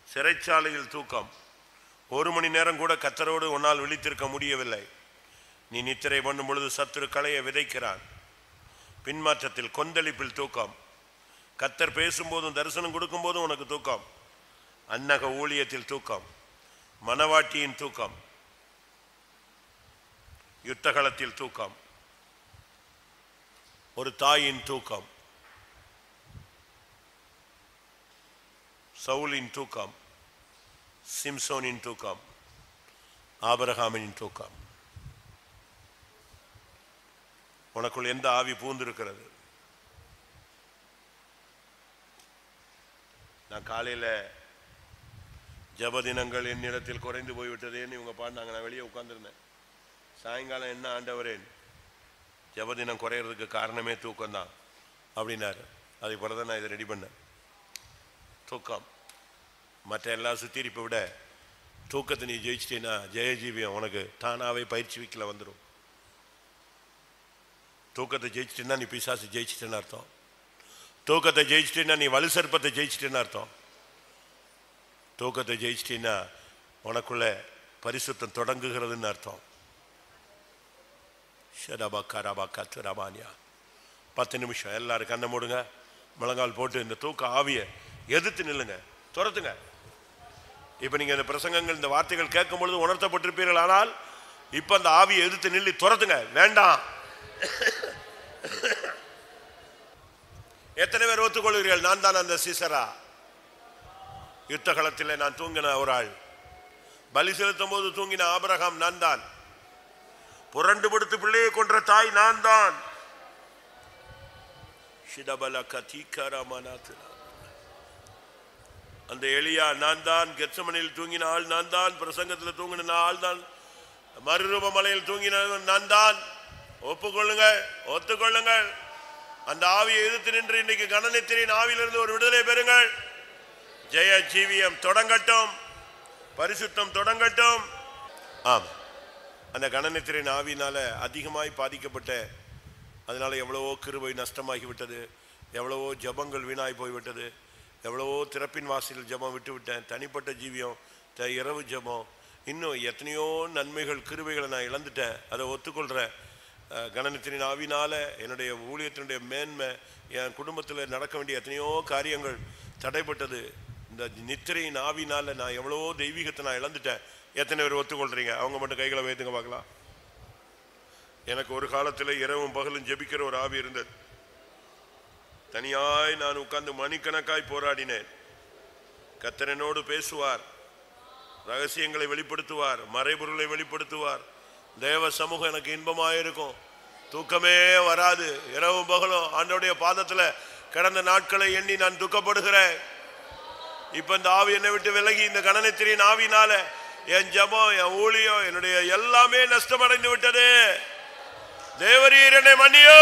சிறைச்சாலையில் தூக்கம். 1 மணி நேரம் கூட கத்தரோடு உன்னால் விழித்திருக்க முடியவில்லை. நீ நித்திரை பண்ணும் பொழுது சத்துரு களையை விதைக்கிறான். பின்மாற்றத்தில் கொந்தளிப்பில் தூக்கம். கத்தர் பேசும்போதும் தரிசனம் கொடுக்கும் போதும் உனக்கு தூக்கம். அன்னக ஊழியத்தில் தூக்கம், மனவாட்டியின் தூக்கம், யுத்தகலத்தில் தூக்கம், ஒரு தாயின் தூக்கம், சவுலின் தூக்கம், சிம்சோனின் தூக்கம், ஆபிரகாமின் தூக்கம். உனக்குள் எந்த ஆவி பூந்திருக்கிறது? நான் காலையில் ஜபதினங்கள் என்னிடத்தில் குறைந்து போய்விட்டதேன்னு இவங்க பாடினாங்க. நான் வெளியே உட்காந்துருந்தேன். சாயங்காலம் என்ன ஆண்டவரேன், ஜபதினம் குறையிறதுக்கு காரணமே தூக்கம்தான் அப்படின்னாரு. அதுக்கு பிறகு தான் நான் இதை ரெடி பண்ணேன். தூக்கம் மற்ற எல்லா சுத்திரிப்பை விட தூக்கத்தை நீ ஜெயிச்சிட்டேன்னா ஜெயஜீவியம் உனக்கு தானாகவே பயிற்சி வீக்கில் வந்துடும். தூக்கத்தை ஜெயிச்சிட்டேன்னா நீ பிசாசு ஜெயிச்சிட்டேன்னு அர்த்தம். தூக்கத்தை ஜெயிச்சிட்டேன்னா நீ வலு சர்ப்பத்தை ஜெயிச்சிட்டேன்னு அர்த்தம். தூக்கத்தை ஜெயிச்சிட்டேன்னா உனக்குள்ள பரிசுத்தம் தொடங்குகிறதுன்னு அர்த்தம். 10 நிமிஷம் எல்லாரும் கண்ணை மூடுங்க, முழங்கால் போட்டு இந்த தூக்க ஆவியை எதிர்த்து நில்லுங்க, துரத்துங்க. இப்ப நீங்க இந்த பிரசங்கங்கள் இந்த வார்த்தைகள் கேட்கும் பொழுது உணர்த்தப்பட்டிருப்பீர்கள். ஆனால் இப்ப அந்த ஆவியை எதிர்த்து நில்லி துரத்துங்க. வேண்டாம். எத்தனை பேர் ஒத்துக்கொள்கிறீர்கள்? நான் தான் அந்த சீசரா. யுத்த களத்தில் நான் தூங்கின ஒரு ஆள். பலி செலுத்தும் போது தூங்கின ஆபிரகாம் நான் தான். புரண்டு படுத்து பிள்ளையை கொன்ற தாய் நான் தான். ஷிடபல கதிகரமனத்னா. அந்த எலியா, நான் தான் கெத்சமனையில் தூங்கின ஆள், நான் தான் பிரசங்கத்தில் தூங்கின ஆள், தான் மறுரூப மலையில் தூங்கின நான் தான். ஒப்புக்கொள்ளுங்கள், ஒத்துக்கொள்ளுங்கள். அந்த ஆவியை எதிர்த்து நின்று இன்னைக்கு கணனித்திரின் ஆவியிலிருந்து ஒரு விடுதலை பெறுங்கள். ஜெய ஜீவியம் தொடங்கட்டும், பரிசுத்தம் தொடங்கட்டும். ஆம், அந்த கணனித்திரின் ஆவியினால அதிகமாய் பாதிக்கப்பட்ட, அதனால எவ்வளவோ கிருபை நஷ்டமாகிவிட்டது, எவ்வளவோ ஜபங்கள் வீணாய் போய்விட்டது, எவ்வளவோ திறப்பின் வாசலில் ஜபம் விட்டு விட்டேன், தனிப்பட்ட ஜீவியம், இரவு ஜபம், இன்னும் எத்தனையோ நன்மைகள் கிருபைகளை நான் இழந்துட்டேன். அதை ஒத்துக்கொள்கிறேன். கணனித்திரின் ஆவினால என்னுடைய ஊழியத்தினுடைய மேன்மை, என் குடும்பத்தில் நடக்க வேண்டிய எத்தனையோ காரியங்கள் தடைப்பட்டது. இந்த நித்திரையின் ஆவினால நான் எவ்வளவோ தெய்வீகத்தை நான் இழந்துட்டேன். எத்தனை பேர் ஒத்துக்கொள்றீங்க? அவங்க மட்டும் கைகளை வைத்துங்க பார்க்கலாம். எனக்கு ஒரு காலத்தில் இரவும் பகலும் ஜெபிக்கிற ஒரு ஆவி இருந்தது. தனியாய் நான் உட்கார்ந்து மணிக்கணக்காய் போராடினேன். கர்த்தர் என்னோடு பேசுவார், ரகசியங்களை வெளிப்படுத்துவார், மறைபொருளை வெளிப்படுத்துவார். தேவ சமூகம் எனக்கு இன்பமாயிருக்கும், தூக்கமே வராது. இரவும் பகலும் ஆண்டவருடைய பாதத்தில் கடந்த நாட்களை எண்ணி நான் துக்கப்படுகிறேன். இப்ப இந்த ஆவி என்னை விட்டு விலகி, இந்த கணனித்திரியின் ஆவினால என் ஜபம், என் ஊழியம், என்னுடைய எல்லாமே நஷ்டமடைந்து விட்டது. தேவரீர் என்னை மன்னியோ.